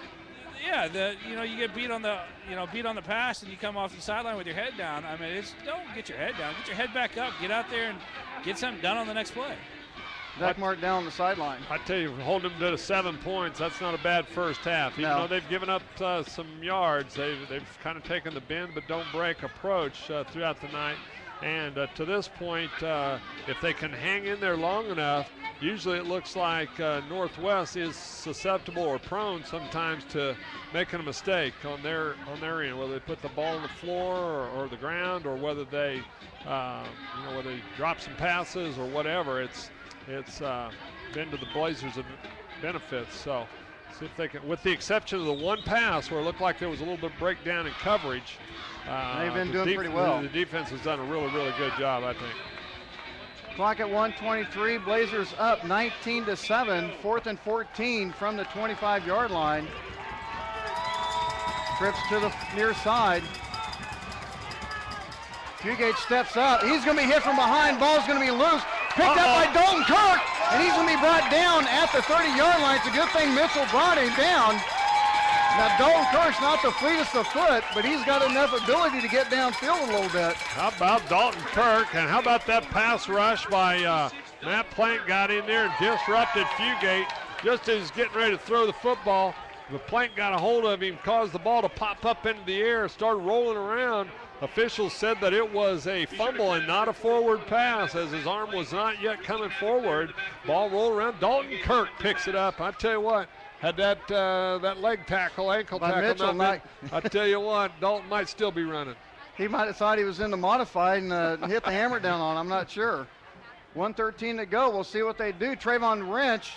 you get beat on the pass and you come off the sideline with your head down. I mean don't get your head down. Get your head back up. Get out there and get something done on the next play. Zach Mark down on the sideline. I tell you, hold them to 7 points. That's not a bad first half. Even though they've given up some yards, they've kind of taken the bend but don't break approach throughout the night. And to this point, if they can hang in there long enough, usually it looks like Northwest is susceptible or prone sometimes to making a mistake on their end, whether they put the ball on the floor or the ground, or whether they whether they drop some passes or whatever. It's been to the Blazers' benefits. So see if they can, with the exception of the one pass where it looked like there was a little bit of breakdown in coverage. They've been doing pretty well. The defense has done a really, really good job, I think. Clock at 1:23. Blazers up 19-7. 4th and 14 from the 25-yard line. Trips to the near side. Fugate steps up. He's going to be hit from behind. Ball's going to be loose. Picked up by Dalton Kirk, and he's going to be brought down at the 30-yard line. It's a good thing Mitchell brought him down. Now, Dalton Kirk's not the fleetest of foot, but he's got enough ability to get downfield a little bit. How about Dalton Kirk, and how about that pass rush by Matt Plank got in there and disrupted Fugate just as he's getting ready to throw the football. The Plank got a hold of him, caused the ball to pop up into the air, started rolling around. Officials said that it was a fumble and not a forward pass, as his arm was not yet coming forward. Ball rolled around. Dalton Kirk picks it up. I tell you what, had that leg tackle, ankle tackle Mitchell not been, I tell you what, Dalton might still be running. He might have thought he was in the modified and hit the hammer down on him. I'm not sure. 1:13 to go. We'll see what they do. Trayvon Wrench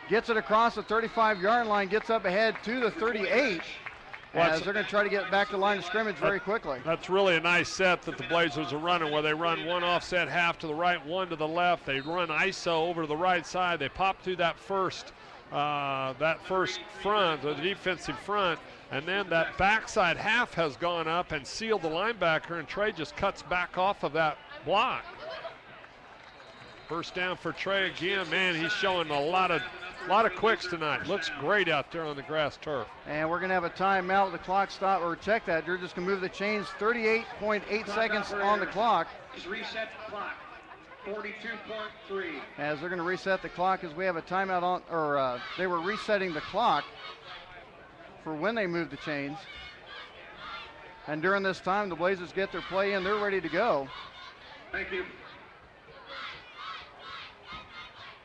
gets it across the 35-yard line, gets up ahead to the 38. As they're going to try to get back to the line of scrimmage very quickly. That's really a nice set that the Blazers are running, where they run one offset half to the right, one to the left. They run ISO over to the right side. They pop through that first front, or the defensive front, and then that backside half has gone up and sealed the linebacker, and Trey just cuts back off of that block. First down for Trey again. Man, he's showing a lot of quicks tonight. Looks great out there on the grass turf. And we're going to have a timeout with the clock stop, or check that. You're just going to move the chains. 38.8 seconds on the clock. Just reset the clock. 42.3. As they're going to reset the clock, as we have a timeout on, or they were resetting the clock for when they moved the chains. And during this time, the Blazers get their play in. They're ready to go. Thank you.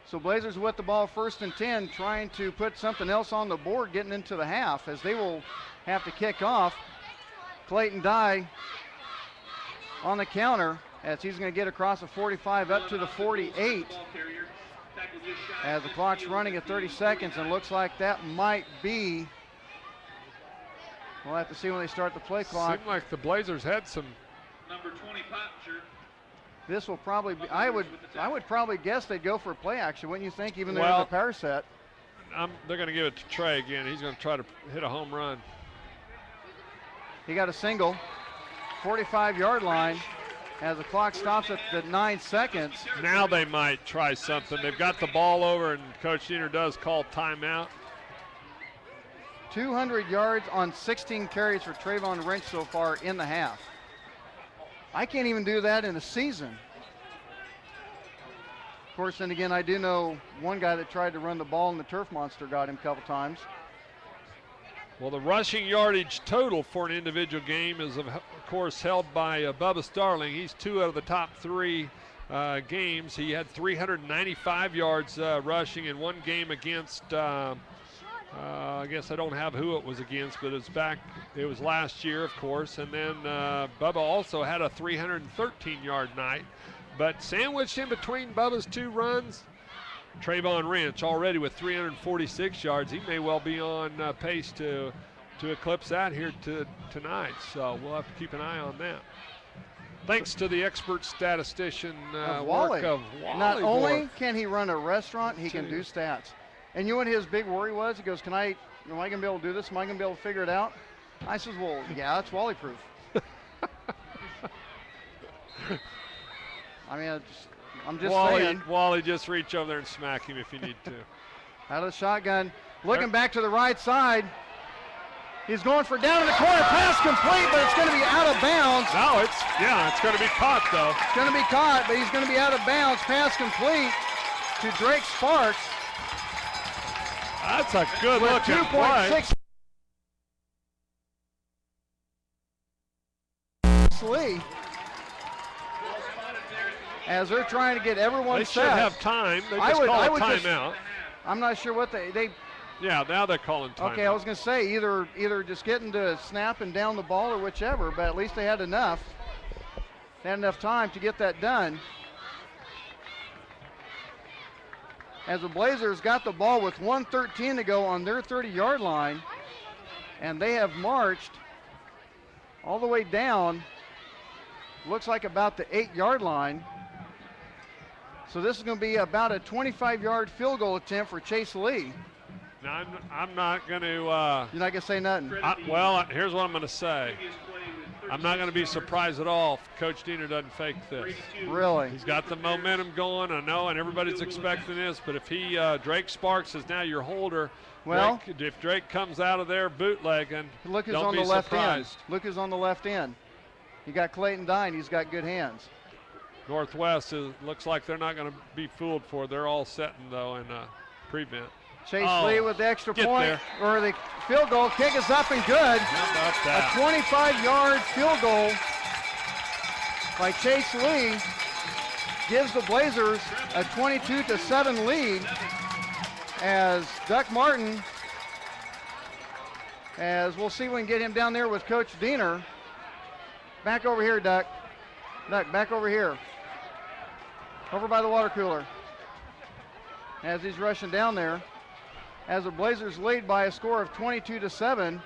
So Blazers with the ball 1st and 10, trying to put something else on the board getting into the half, as they will have to kick off. Clayton Dye on the counter, as he's going to get across the 45 up to the 48. As the clock's running at 30 seconds, and looks like that might be, we'll have to see when they start the play clock. Seemed like the Blazers had some. Number 20 Pottinger. This will probably be, I would probably guess they'd go for a play action, wouldn't you think, even though Well, it's a power set? They're going to give it to Trey again. He's going to try to hit a home run. He got a single, 45-yard line, as the clock stops at the 9 seconds. Now they might try something. They've got the ball over, and Coach Diener does call timeout. 200 yards on 16 carries for Trayvon Wrench so far in the half. I can't even do that in a season. Of course, and again, I do know one guy that tried to run the ball, and the turf monster got him a couple times. Well, the rushing yardage total for an individual game is, of course, held by Bubba Starling. He's 2 out of the top 3 games. He had 395 yards rushing in one game against, I guess I don't have who it was against, but it was last year, of course. And then Bubba also had a 313-yard night. But sandwiched in between Bubba's 2 runs, Trayvon Wrench already with 346 yards. He may well be on pace to eclipse that here tonight. So we'll have to keep an eye on that. Thanks to the expert statistician work of Wally. Not only can he run a restaurant, he can do stats. And you know what his big worry was? He goes, am I going to be able to do this? Am I going to be able to figure it out? I says, well, yeah, that's Wally proof. I mean, I'm just saying. Wally, just reach over there and smack him if you need to. Out of the shotgun. Looking back to the right side. He's going for down in the corner. Pass complete, but it's going to be out of bounds. No, it's going to be caught, though. It's going to be caught, but he's going to be out of bounds. Pass complete to Drake Sparks. That's a good look at play. 2.6 Lee. As they're trying to get everyone they set. They should have time. They just call a timeout. I'm not sure what they. Yeah, now they're calling timeout. Okay, I was going to say either just getting to snap and down the ball or whichever, but at least they had enough. They had enough time to get that done. As the Blazers got the ball with 1:13 to go on their 30-yard line, and they have marched all the way down, looks like about the 8-yard line. So this is going to be about a 25-yard field goal attempt for Chase Lee. Now, I'm not going to... You're not going to say nothing? Well, here's what I'm going to say. I'm not going to be surprised at all if Coach Diener doesn't fake this. Really? He's got the momentum going, I know, and everybody's expecting this, but if Drake Sparks is now your holder, well, if Drake comes out of there bootlegging, look who's don't on be the left surprised. end. Look who's on the left end. You got Clayton Dine. He's got good hands. Northwest looks like they're not going to be fooled for. They're all setting, though, in prevent. Chase Lee with the extra point, there. or the field goal. Kick is up and good. How about that? A 25-yard field goal by Chase Lee gives the Blazers a 22-7 lead as Duck Martin, as we'll see if we can get him down there with Coach Diener. Back over here, Duck. Duck, back over here. Over by the water cooler. As he's rushing down there. As the Blazers lead by a score of 22-7.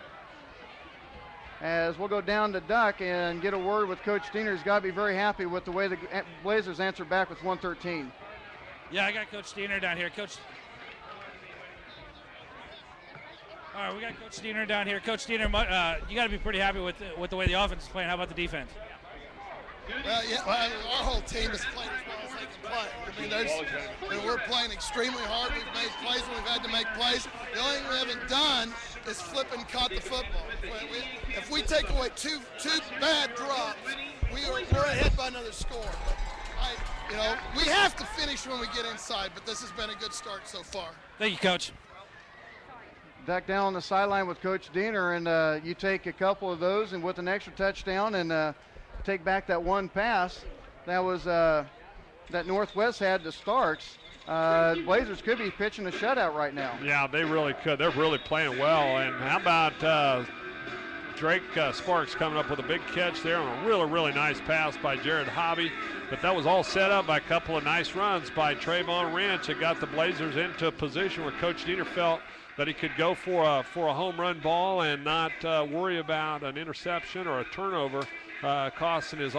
As we'll go down to Duck and get a word with Coach Diener. He's got to be very happy with the way the Blazers answered back with 1:13. Yeah, I got Coach Diener down here. Coach. All right, we got Coach Diener down here. Coach Diener, you got to be pretty happy with the way the offense is playing. How about the defense? Well, yeah, our whole team has played as well as they can play. I mean, we're playing extremely hard. We've made plays when we've had to make plays. The only thing we haven't done is flip and caught the football. If we take away two bad drops, we're ahead by another score. But we have to finish when we get inside, but this has been a good start so far. Thank you, Coach. Duck down on the sideline with Coach Diener, and you take a couple of those and with an extra touchdown and take back that one pass that was that Northwest had to Starks. Blazers could be pitching a shutout right now. Yeah, they really could. They're really playing well. And how about Drake Sparks coming up with a big catch there on a really, really nice pass by Jared Hobby. But that was all set up by a couple of nice runs by Trayvon Wrench that got the Blazers into a position where Coach Diener felt that he could go for a home run ball and not worry about an interception or a turnover costing his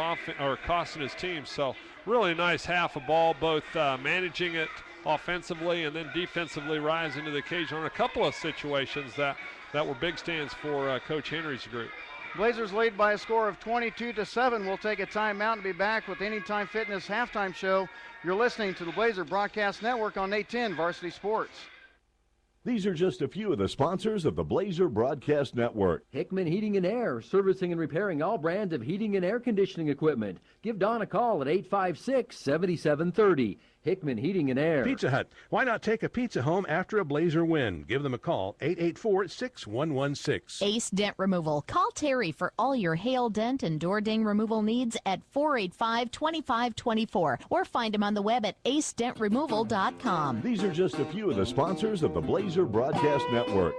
team. So really nice half a ball, both managing it offensively and then defensively rising to the occasion on a couple of situations that were big stands for Coach Henry's group. Blazers lead by a score of 22-7. We'll take a timeout and be back with Anytime Fitness halftime show. You're listening to the Blazer Broadcast Network on 810 Varsity Sports. These are just a few of the sponsors of the Blazer Broadcast Network. Hickman Heating and Air, servicing and repairing all brands of heating and air conditioning equipment. Give Don a call at 856-7730. Hickman Heating and Air. Pizza Hut. Why not take a pizza home after a Blazer win? Give them a call, 884-6116. Ace Dent Removal. Call Terry for all your hail, dent, and door ding removal needs at 485-2524 or find him on the web at acedentremoval.com. These are just a few of the sponsors of the Blazer Broadcast Network.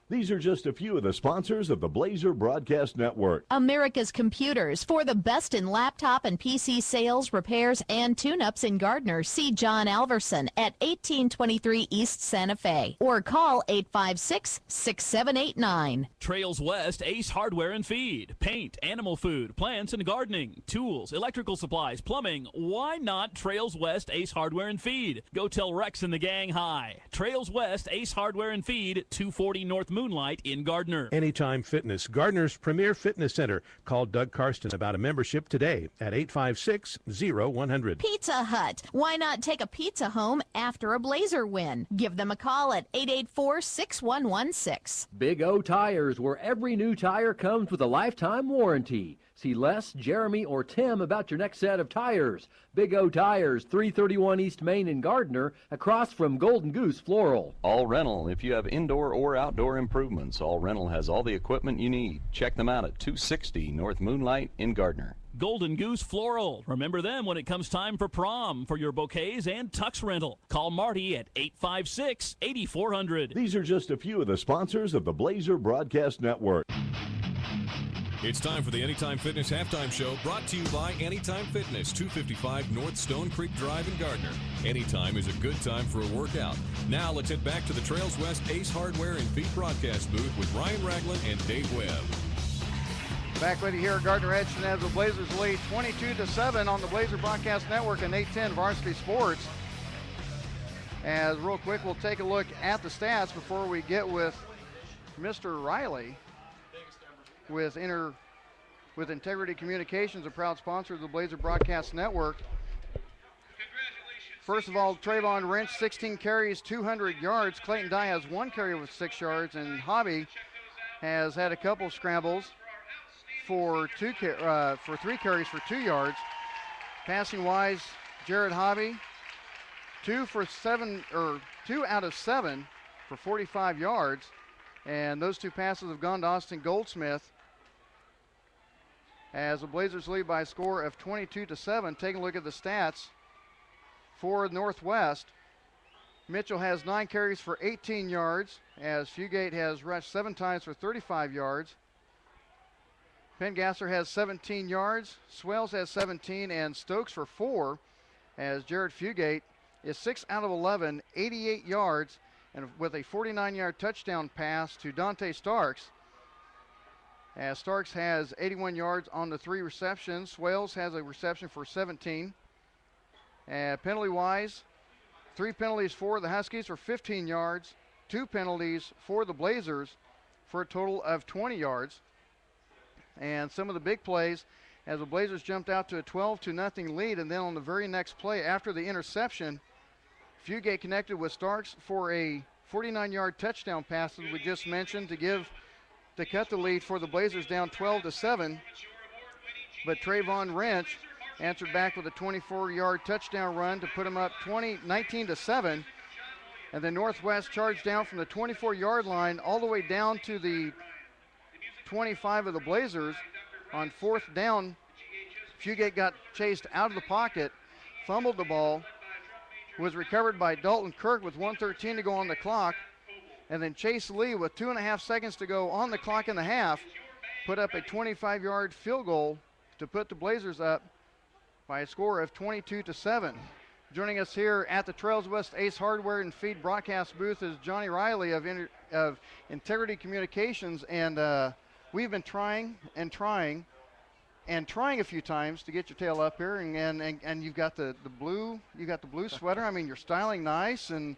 These These are just a few of the sponsors of the Blazer Broadcast Network. America's Computers. For the best in laptop and PC sales, repairs, and tune-ups in Gardner, see John Alverson at 1823 East Santa Fe or call 856-6789. Trails West Ace Hardware and Feed. Paint, animal food, plants and gardening, tools, electrical supplies, plumbing. Why not Trails West Ace Hardware and Feed? Go tell Rex and the gang hi. Trails West Ace Hardware and Feed, 240 North Moonlight in Gardner. Anytime Fitness, Gardner's premier fitness center. Call Doug Karsten about a membership today at 856-0100. Pizza Hut. Why not take a pizza home after a Blazer win? Give them a call at 884-6116. Big O Tires, where every new tire comes with a lifetime warranty. See Les, Jeremy, or Tim about your next set of tires. Big O Tires, 331 East Main in Gardner, across from Golden Goose Floral. All Rental. If you have indoor or outdoor improvements, All Rental has all the equipment you need. Check them out at 260 North Moonlight in Gardner. Golden Goose Floral. Remember them when it comes time for prom for your bouquets and tux rental. Call Marty at 856-8400. These are just a few of the sponsors of the Blazer Broadcast Network. It's time for the Anytime Fitness Halftime Show, brought to you by Anytime Fitness, 255 North Stone Creek Drive in Gardner. Anytime is a good time for a workout. Now let's head back to the Trails West Ace Hardware and Feed broadcast booth with Ryan Ragland and Dave Webb. Back with you here at Gardner Edgerton as the Blazers lead 22-7 on the Blazer Broadcast Network and 810 Varsity Sports. As real quick, we'll take a look at the stats before we get with Mr. Riley with Integrity Communications, a proud sponsor of the Blazer Broadcast Network. First of all, Trayvon Wrench, 16 carries, 200 yards. Clayton Dye has 1 carry with 6 yards, and Hobby has had a couple scrambles for 3 carries for 2 yards. Passing wise, Jared Hobby, 2 out of 7 for 45 yards. And those 2 passes have gone to Austin Goldsmith as the Blazers lead by a score of 22-7. Taking a look at the stats for Northwest, Mitchell has 9 carries for 18 yards as Fugate has rushed 7 times for 35 yards. Pengasser has 17 yards, Swells has 17, and Stokes for 4 as Jared Fugate is 6 out of 11, 88 yards, and with a 49-yard touchdown pass to Dante Starks. As Starks has 81 yards on the 3 receptions. Swales has a reception for 17. Penalty-wise, 3 penalties for the Huskies for 15 yards, 2 penalties for the Blazers for a total of 20 yards. And some of the big plays as the Blazers jumped out to a 12-0 lead, and then on the very next play after the interception, Fugate connected with Starks for a 49-yard touchdown pass that we just mentioned to cut the lead for the Blazers down 12-7. But Trayvon Wrench answered back with a 24-yard touchdown run to put them up 19-7. And then Northwest charged down from the 24-yard line all the way down to the 25 of the Blazers. On 4th down, Fugate got chased out of the pocket, fumbled the ball, was recovered by Dalton Kirk with 1:13 to go on the clock, and then Chase Lee with 2.5 seconds to go on the clock in the half put up a 25-yard field goal to put the Blazers up by a score of 22-7. Joining us here at the Trails West Ace Hardware and Feed broadcast booth is Johnny Riley of Integrity Communications, and we've been trying a few times to get your tail up here, and you've got the blue sweater. I mean, you're styling nice, and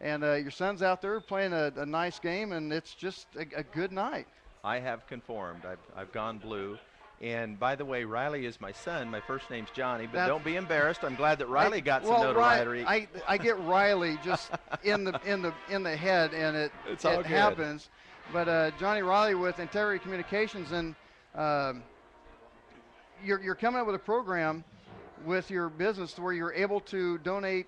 your son's out there playing a nice game, and it's just a good night. I have conformed. I've gone blue. And by the way, Riley is my son. My first name's Johnny, but don't be embarrassed. I'm glad that Riley got some notoriety. I get Riley just in the head, and it happens. But Johnny Riley with Integrity Communications, and you're coming up with a program with your business where you're able to donate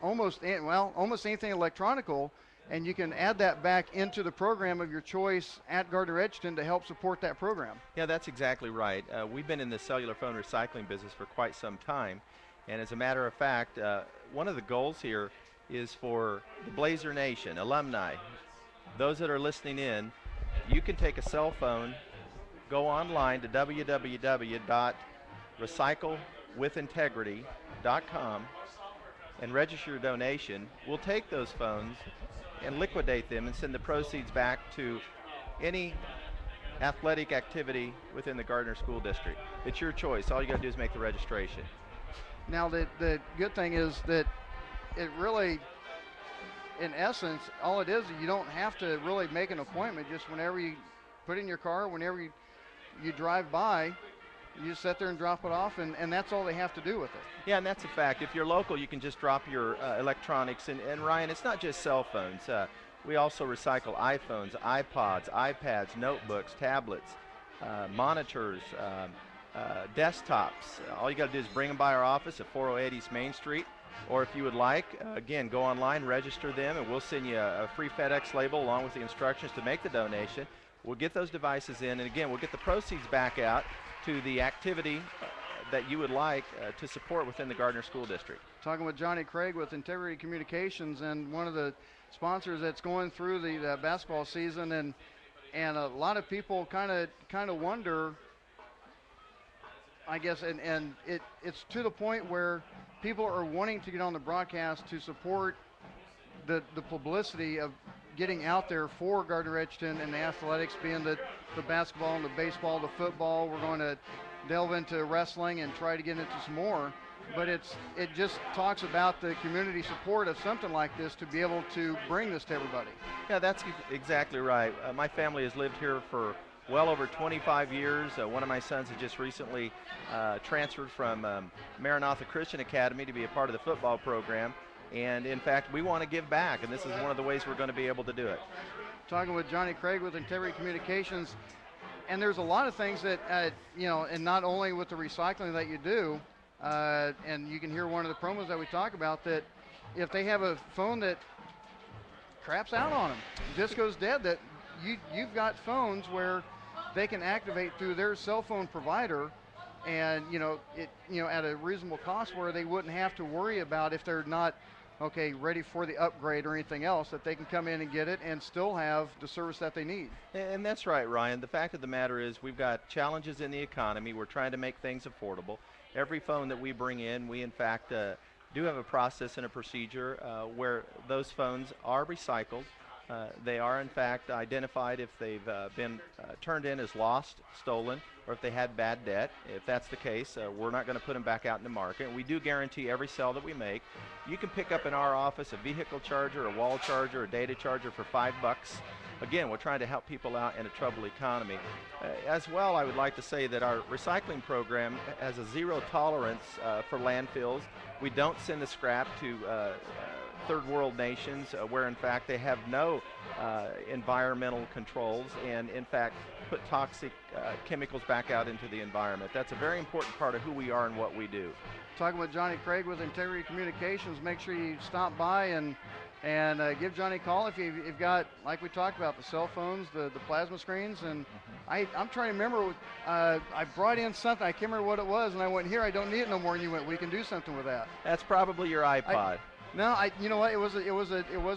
almost anything electronical, and you can add that back into the program of your choice at Gardner Edgerton to help support that program. Yeah, that's exactly right. We've been in the cellular phone recycling business for quite some time, and as a matter of fact, one of the goals here is for the Blazer Nation, alumni, those that are listening in, you can take a cell phone, go online to www.recyclewithintegrity.com and register your donation. We'll take those phones and liquidate them and send the proceeds back to any athletic activity within the Gardner School District. It's your choice. All you got to do is make the registration. Now, the good thing is that it really, in essence, all it is, you don't have to really make an appointment. Just whenever you put in your car, whenever you drive by, you just sit there and drop it off, and that's all they have to do with it. Yeah, and that's a fact. If you're local, you can just drop your electronics. And Ryan, it's not just cell phones. We also recycle iPhones, iPods, iPads, notebooks, tablets, monitors, desktops. All you got to do is bring them by our office at 408 East Main Street. Or if you would like, again, go online, register them, and we'll send you a free FedEx label along with the instructions to make the donation. We'll get those devices in, and again, we'll get the proceeds back out to the activity that you would like to support within the Gardner School District. Talking with Johnny Craig with Integrity Communications, and one of the sponsors that's going through the basketball season, and a lot of people kind of wonder, I guess, and it's to the point where people are wanting to get on the broadcast to support the publicity of getting out there for Gardner Edgerton and the athletics, being the basketball and the baseball, the football. We're going to delve into wrestling and try to get into some more. But it just talks about the community support of something like this to be able to bring this to everybody. Yeah, that's exactly right. My family has lived here for well over 25 years. One of my sons has just recently transferred from Maranatha Christian Academy to be a part of the football program. And in fact, we want to give back, and this is one of the ways we're going to be able to do it. Talking with Johnny Craig with Integrity Communications, and there's a lot of things that, and not only with the recycling that you do, and you can hear one of the promos that we talk about, that if they have a phone that craps out on them, just goes dead, that you've got phones where they can activate through their cell phone provider, and at a reasonable cost where they wouldn't have to worry about if they're not ready for the upgrade or anything else, that they can come in and get it and still have the service that they need. And that's right, Ryan. The fact of the matter is we've got challenges in the economy. We're trying to make things affordable. Every phone that we bring in, we in fact do have a process and a procedure where those phones are recycled. They are in fact identified if they've been turned in as lost, stolen, or if they had bad debt. If that's the case, we're not going to put them back out in the market. We do guarantee every sale that we make. You can pick up in our office a vehicle charger, a wall charger, a data charger for $5. Again, we're trying to help people out in a troubled economy. As well, I would like to say that our recycling program has a zero tolerance for landfills. We don't send the scrap to third world nations where in fact they have no environmental controls and in fact put toxic chemicals back out into the environment. That's a very important part of who we are and what we do. Talking with Johnny Craig with Integrity Communications, make sure you stop by and give Johnny a call if you've got, like we talked about, the cell phones, the plasma screens. And I'm trying to remember, I brought in something, I can't remember what it was, and I went, here, I don't need it no more, and you went, we can do something with that. That's probably your iPod. No, you know what? It was a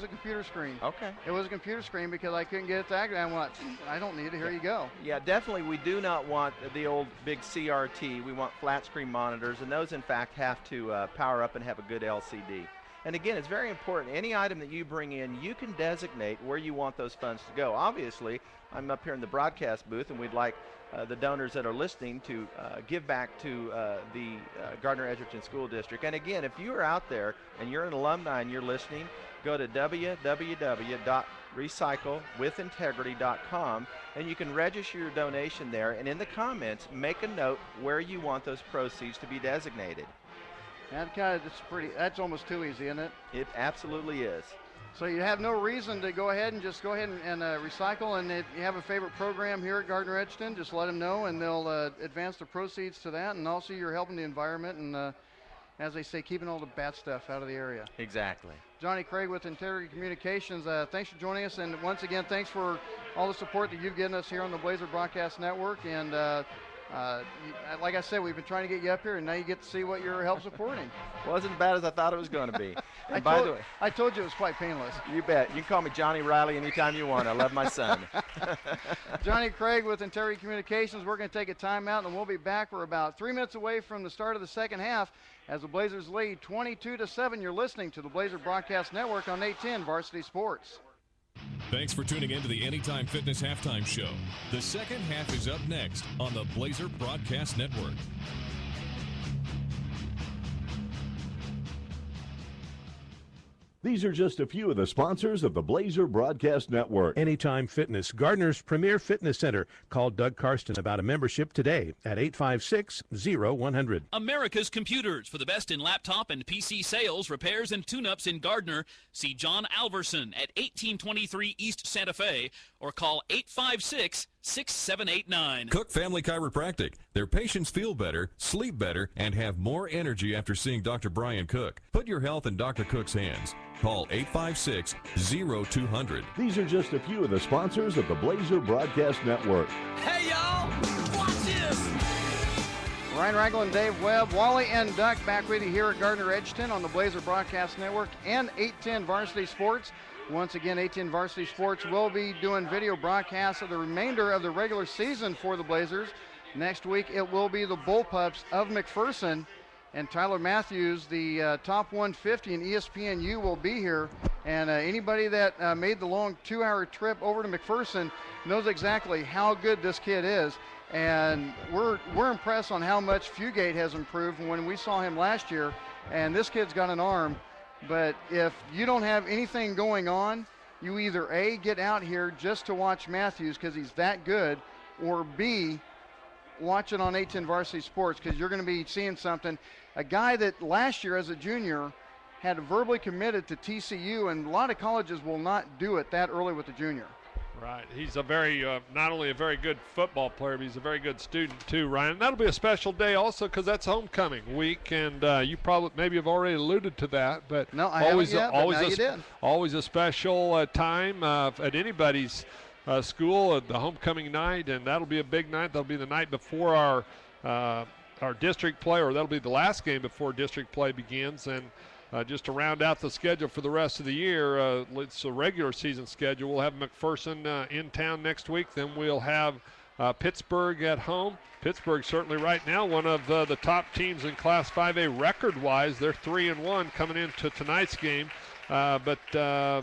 computer screen. Okay. It was a computer screen because I couldn't get it to activate. I went, I don't need it. Here you go. Yeah, definitely. We do not want the old big CRT. We want flat screen monitors, and those in fact have to power up and have a good LCD. And again, it's very important. Any item that you bring in, you can designate where you want those funds to go. Obviously, I'm up here in the broadcast booth, and we'd like the donors that are listening to give back to the Gardner Edgerton School District. And again, if you are out there and you're an alumni and you're listening, go to www.recyclewithintegrity.com, and you can register your donation there. And in the comments, make a note where you want those proceeds to be designated. That's almost too easy, isn't it? It absolutely is. So you have no reason to go ahead and recycle, and if you have a favorite program here at Gardner Edgerton, just let them know, and they'll advance the proceeds to that, and also you're helping the environment, and as they say, keeping all the bad stuff out of the area. Exactly. Johnny Craig with Integrity Communications, thanks for joining us, and once again, thanks for all the support that you've given us here on the Blazer Broadcast Network, and like I said, we've been trying to get you up here, and now you get to see what you're help supporting. Wasn't as bad as I thought it was going to be. And by the way, I told you it was quite painless. you bet. You can call me Johnny Riley anytime you want. I love my son. Johnny Craig with Integrity Communications. We're going to take a timeout, and we'll be back. We're about 3 minutes away from the start of the second half as the Blazers lead 22-7. You're listening to the Blazer Broadcast Network on 810 Varsity Sports. Thanks for tuning in to the Anytime Fitness Halftime Show. The second half is up next on the Blazer Broadcast Network. These are just a few of the sponsors of the Blazer Broadcast Network. Anytime Fitness, Gardner's premier fitness center. Call Doug Karsten about a membership today at 856-0100. America's Computers. For the best in laptop and PC sales, repairs, and tune-ups in Gardner, see John Alverson at 1823 East Santa Fe or call 856-6789. Cook Family Chiropractic. Their patients feel better, sleep better, and have more energy after seeing Dr. Brian Cook. Put your health in Dr. Cook's hands. Call 856-0200. These are just a few of the sponsors of the Blazer Broadcast Network. Hey, y'all! Watch this! Ryan Ragland, Dave Webb, Wally, and Duck back with you here at Gardner Edgerton on the Blazer Broadcast Network and 810 Varsity Sports. Once again, 810 Varsity Sports will be doing video broadcasts of the remainder of the regular season for the Blazers. Next week, it will be the Bullpups of McPherson. And Tyler Matthews, the top 150 in ESPNU, will be here. And anybody that made the long 2-hour trip over to McPherson knows exactly how good this kid is. And we're impressed on how much Fugate has improved from when we saw him last year. And this kid's got an arm. But if you don't have anything going on, you either A, get out here just to watch Matthews because he's that good, or B, watch it on 810 Varsity Sports because you're going to be seeing something. A guy that last year as a junior had verbally committed to TCU, and a lot of colleges will not do it that early with the junior. Right. He's a very, not only a very good football player, but he's a very good student too, Ryan. That'll be a special day also because that's homecoming week, and you probably maybe have already alluded to that, but no, I haven't yet, but now you did. Always a special time at anybody's school at the homecoming night, and that'll be a big night. That'll be the night before our district play, or that'll be the last game before district play begins. And just to round out the schedule for the rest of the year, it's a regular season schedule. We'll have McPherson in town next week. Then we'll have Pittsburgh at home. Pittsburgh certainly right now one of the top teams in Class 5A record-wise. They're 3-1 coming into tonight's game, but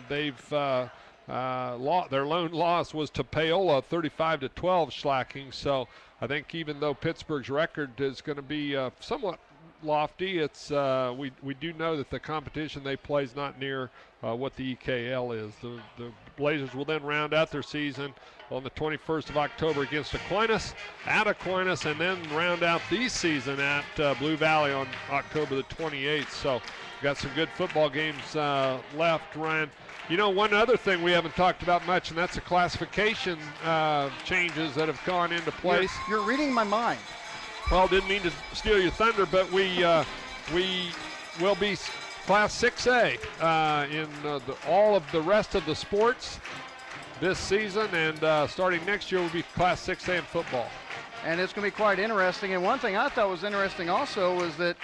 they've their lone loss was to Paola, 35-12 slacking. So I think even though Pittsburgh's record is going to be somewhat lofty, it's we do know that the competition they play is not near what the EKL is. The Blazers will then round out their season on the 21st of October against Aquinas, at Aquinas, and then round out the season at Blue Valley on October the 28th. So we've got some good football games left, Ryan. You know, one other thing we haven't talked about much, and that's the classification changes that have gone into place. You're reading my mind. Well, didn't mean to steal your thunder, but we will be Class 6A in all of the rest of the sports this season, and starting next year will be Class 6A in football. And it's going to be quite interesting. And one thing I thought was interesting also was that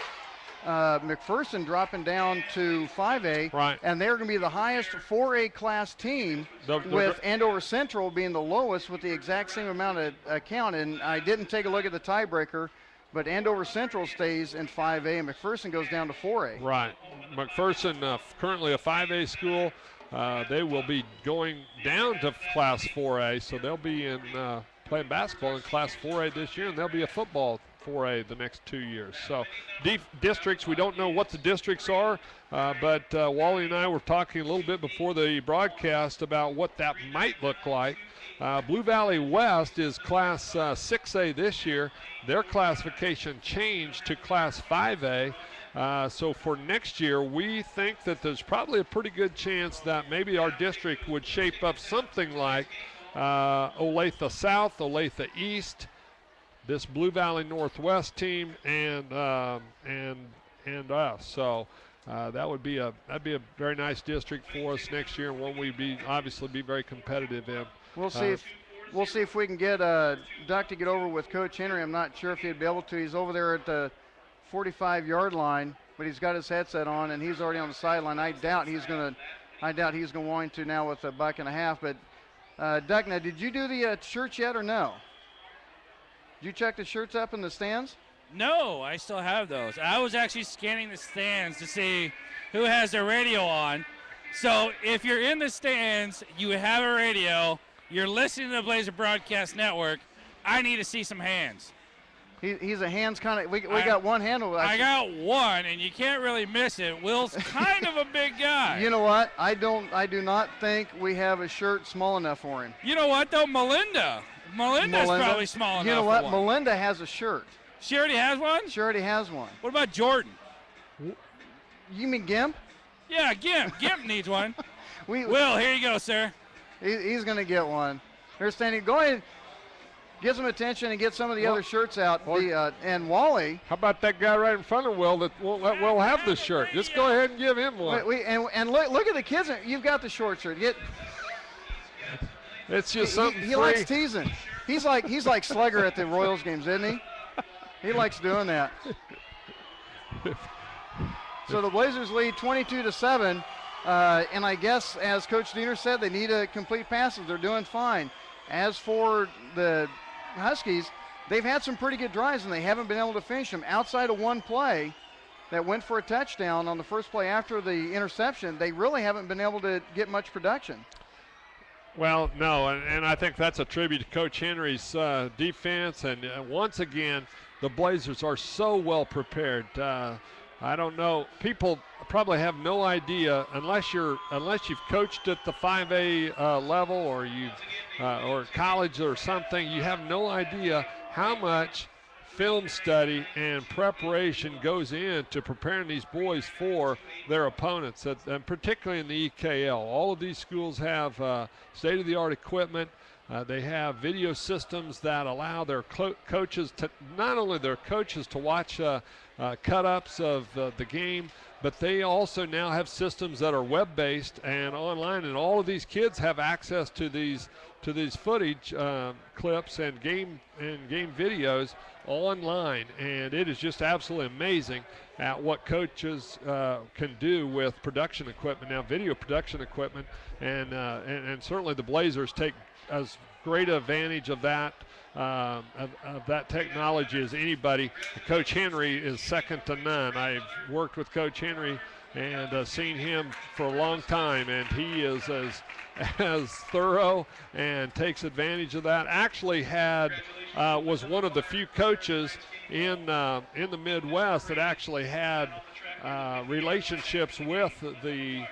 McPherson dropping down to 5A, right, and they're going to be the highest 4A class team, with Andover Central being the lowest with the exact same amount of count. And I didn't take a look at the tiebreaker, but Andover Central stays in 5A, and McPherson goes down to 4A. Right. McPherson, currently a 5A school, they will be going down to Class 4A, so they'll be in playing basketball in Class 4A this year, and they'll be a football 4A the next 2 years. So districts, we don't know what the districts are, but Wally and I were talking a little bit before the broadcast about what that might look like. Blue Valley West is Class 6A this year. Their classification changed to Class 5A. So for next year, we think that there's probably a pretty good chance that maybe our district would shape up something like Olathe South, Olathe East, this Blue Valley Northwest team, and us. So that'd be a very nice district for us next year, and one we'd obviously be very competitive in. We'll see if we can get Duck to get over with Coach Henry. I'm not sure if he'd be able to. He's over there at the 45-yard line. but he's got his headset on and he's already on the sideline. I doubt he's going to now with a $1.50. But Duckna, did you do the shirts yet or no? Did you check the shirts up in the stands? No, I still have those. I was actually scanning the stands to see who has their radio on. So if you're in the stands, you have a radio, you're listening to the Blazer Broadcast Network, I need to see some hands. He's a hands kind of. We got one handle. I got one, and you can't really miss it. Will's kind of a big guy. You know what? I do not think we have a shirt small enough for him. You know what though? Melinda's probably small enough. You know what? For one. Melinda has a shirt. She already has one? She already has one. What about Jordan? You mean Gimp? Yeah, Gimp. Gimp needs one. Will, here you go, sir. He's going to get one. They're standing. Go ahead. Get some attention and get some of the other shirts out. And Wally. How about that guy right in front of Will that won't let Will have the shirt? Just go ahead and give him one. And look at the kids. You've got the short shirt. It's just something he likes teasing. He's like Slugger at the Royals games, isn't he? He likes doing that. So the Blazers lead 22-7. And I guess, as Coach Diener said, they need to complete passes. They're doing fine. As for the Huskies, they've had some pretty good drives, and they haven't been able to finish them. Outside of one play that went for a touchdown on the first play after the interception, they really haven't been able to get much production. Well, no, and I think that's a tribute to Coach Henry's defense. And once again, the Blazers are so well prepared. I don't know. People probably have no idea unless you've coached at the 5A level or or college or something. You have no idea how much film study and preparation goes into preparing these boys for their opponents, and particularly in the EKL. All of these schools have state-of-the-art equipment. They have video systems that allow their coaches to not only their coaches to watch cut-ups of the game, but they also now have systems that are web-based and online, and all of these kids have access to these footage clips and game videos online, and it is just absolutely amazing at what coaches can do with production equipment now, video production equipment, and certainly the Blazers take as great advantage of that technology as anybody. Coach Henry is second to none. I've worked with Coach Henry and seen him for a long time, and he is as thorough and takes advantage of that. Actually was one of the few coaches in the Midwest that actually had relationships with the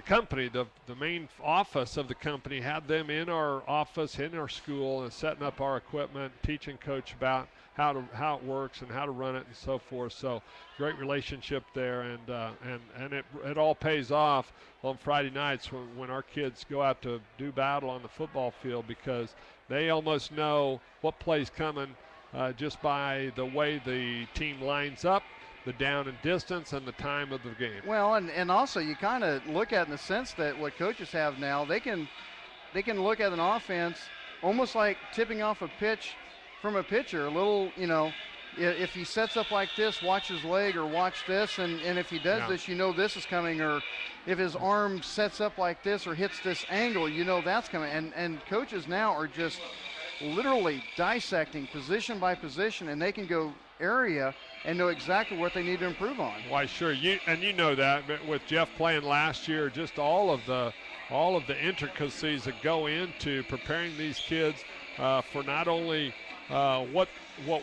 company, the main office of the company, had them in our office, in our school, and setting up our equipment, teaching Coach about how it works and how to run it and so forth. So great relationship there, and it all pays off on Friday nights when our kids go out to do battle on the football field, because they almost know what play's coming just by the way the team lines up, the down and distance, and the time of the game. Well, and also you kind of look at in the sense that what coaches have now, they can look at an offense almost like tipping off a pitch from a pitcher. A little, if he sets up like this, watch his leg, or watch this, and if he does this, this is coming, or if his arm sets up like this or hits this angle, that's coming. And coaches now are just literally dissecting position by position, and they can go area and know exactly what they need to improve on. Why, sure, you know that, but with Jeff playing last year, just all of the intricacies that go into preparing these kids for not only what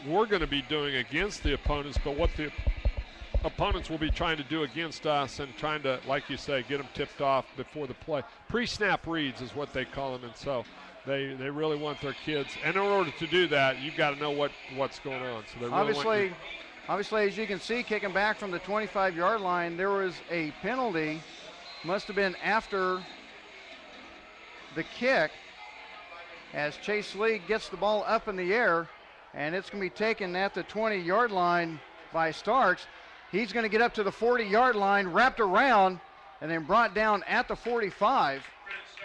we're going to be doing against the opponents, but what the opponents will be trying to do against us, and trying to, like you say, get them tipped off before the play. Pre-snap reads is what they call them, and so they really want their kids. And in order to do that, you've got to know what's going on. So they really obviously, as you can see, kicking back from the 25-yard line, there was a penalty. Must have been after the kick, as Chase Lee gets the ball up in the air, and it's going to be taken at the 20-yard line by Starks. He's going to get up to the 40-yard line, wrapped around, and then brought down at the 45.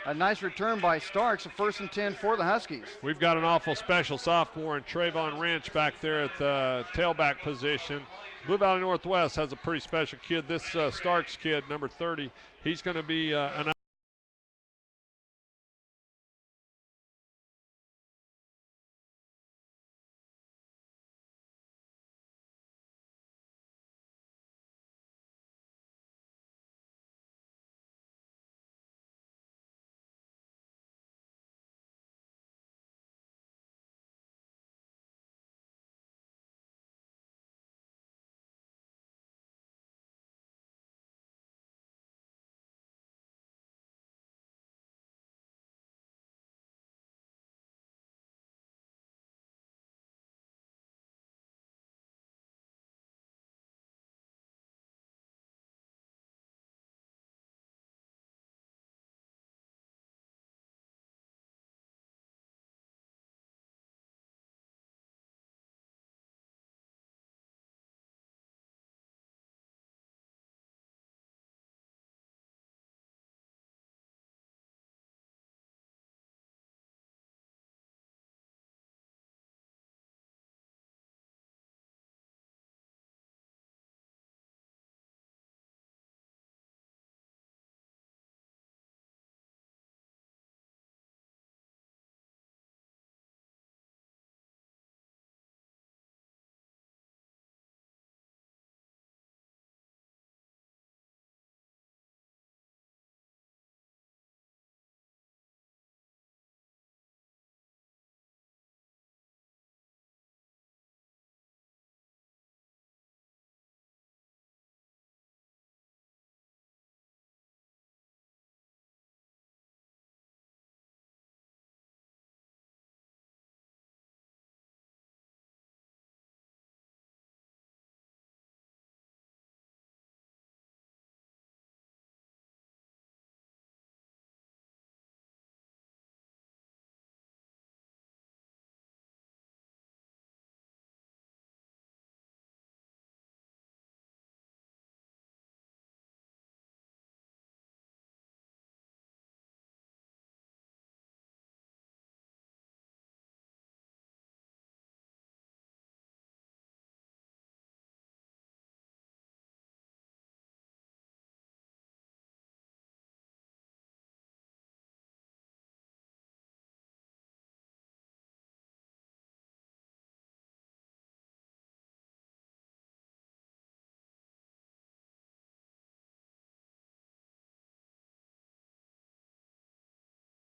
A nice return by Starks, a 1st and 10 for the Huskies. We've got an awful special sophomore in Trayvon Wrench back there at the tailback position. Blue Valley Northwest has a pretty special kid. This Starks kid, number 30, he's going to be an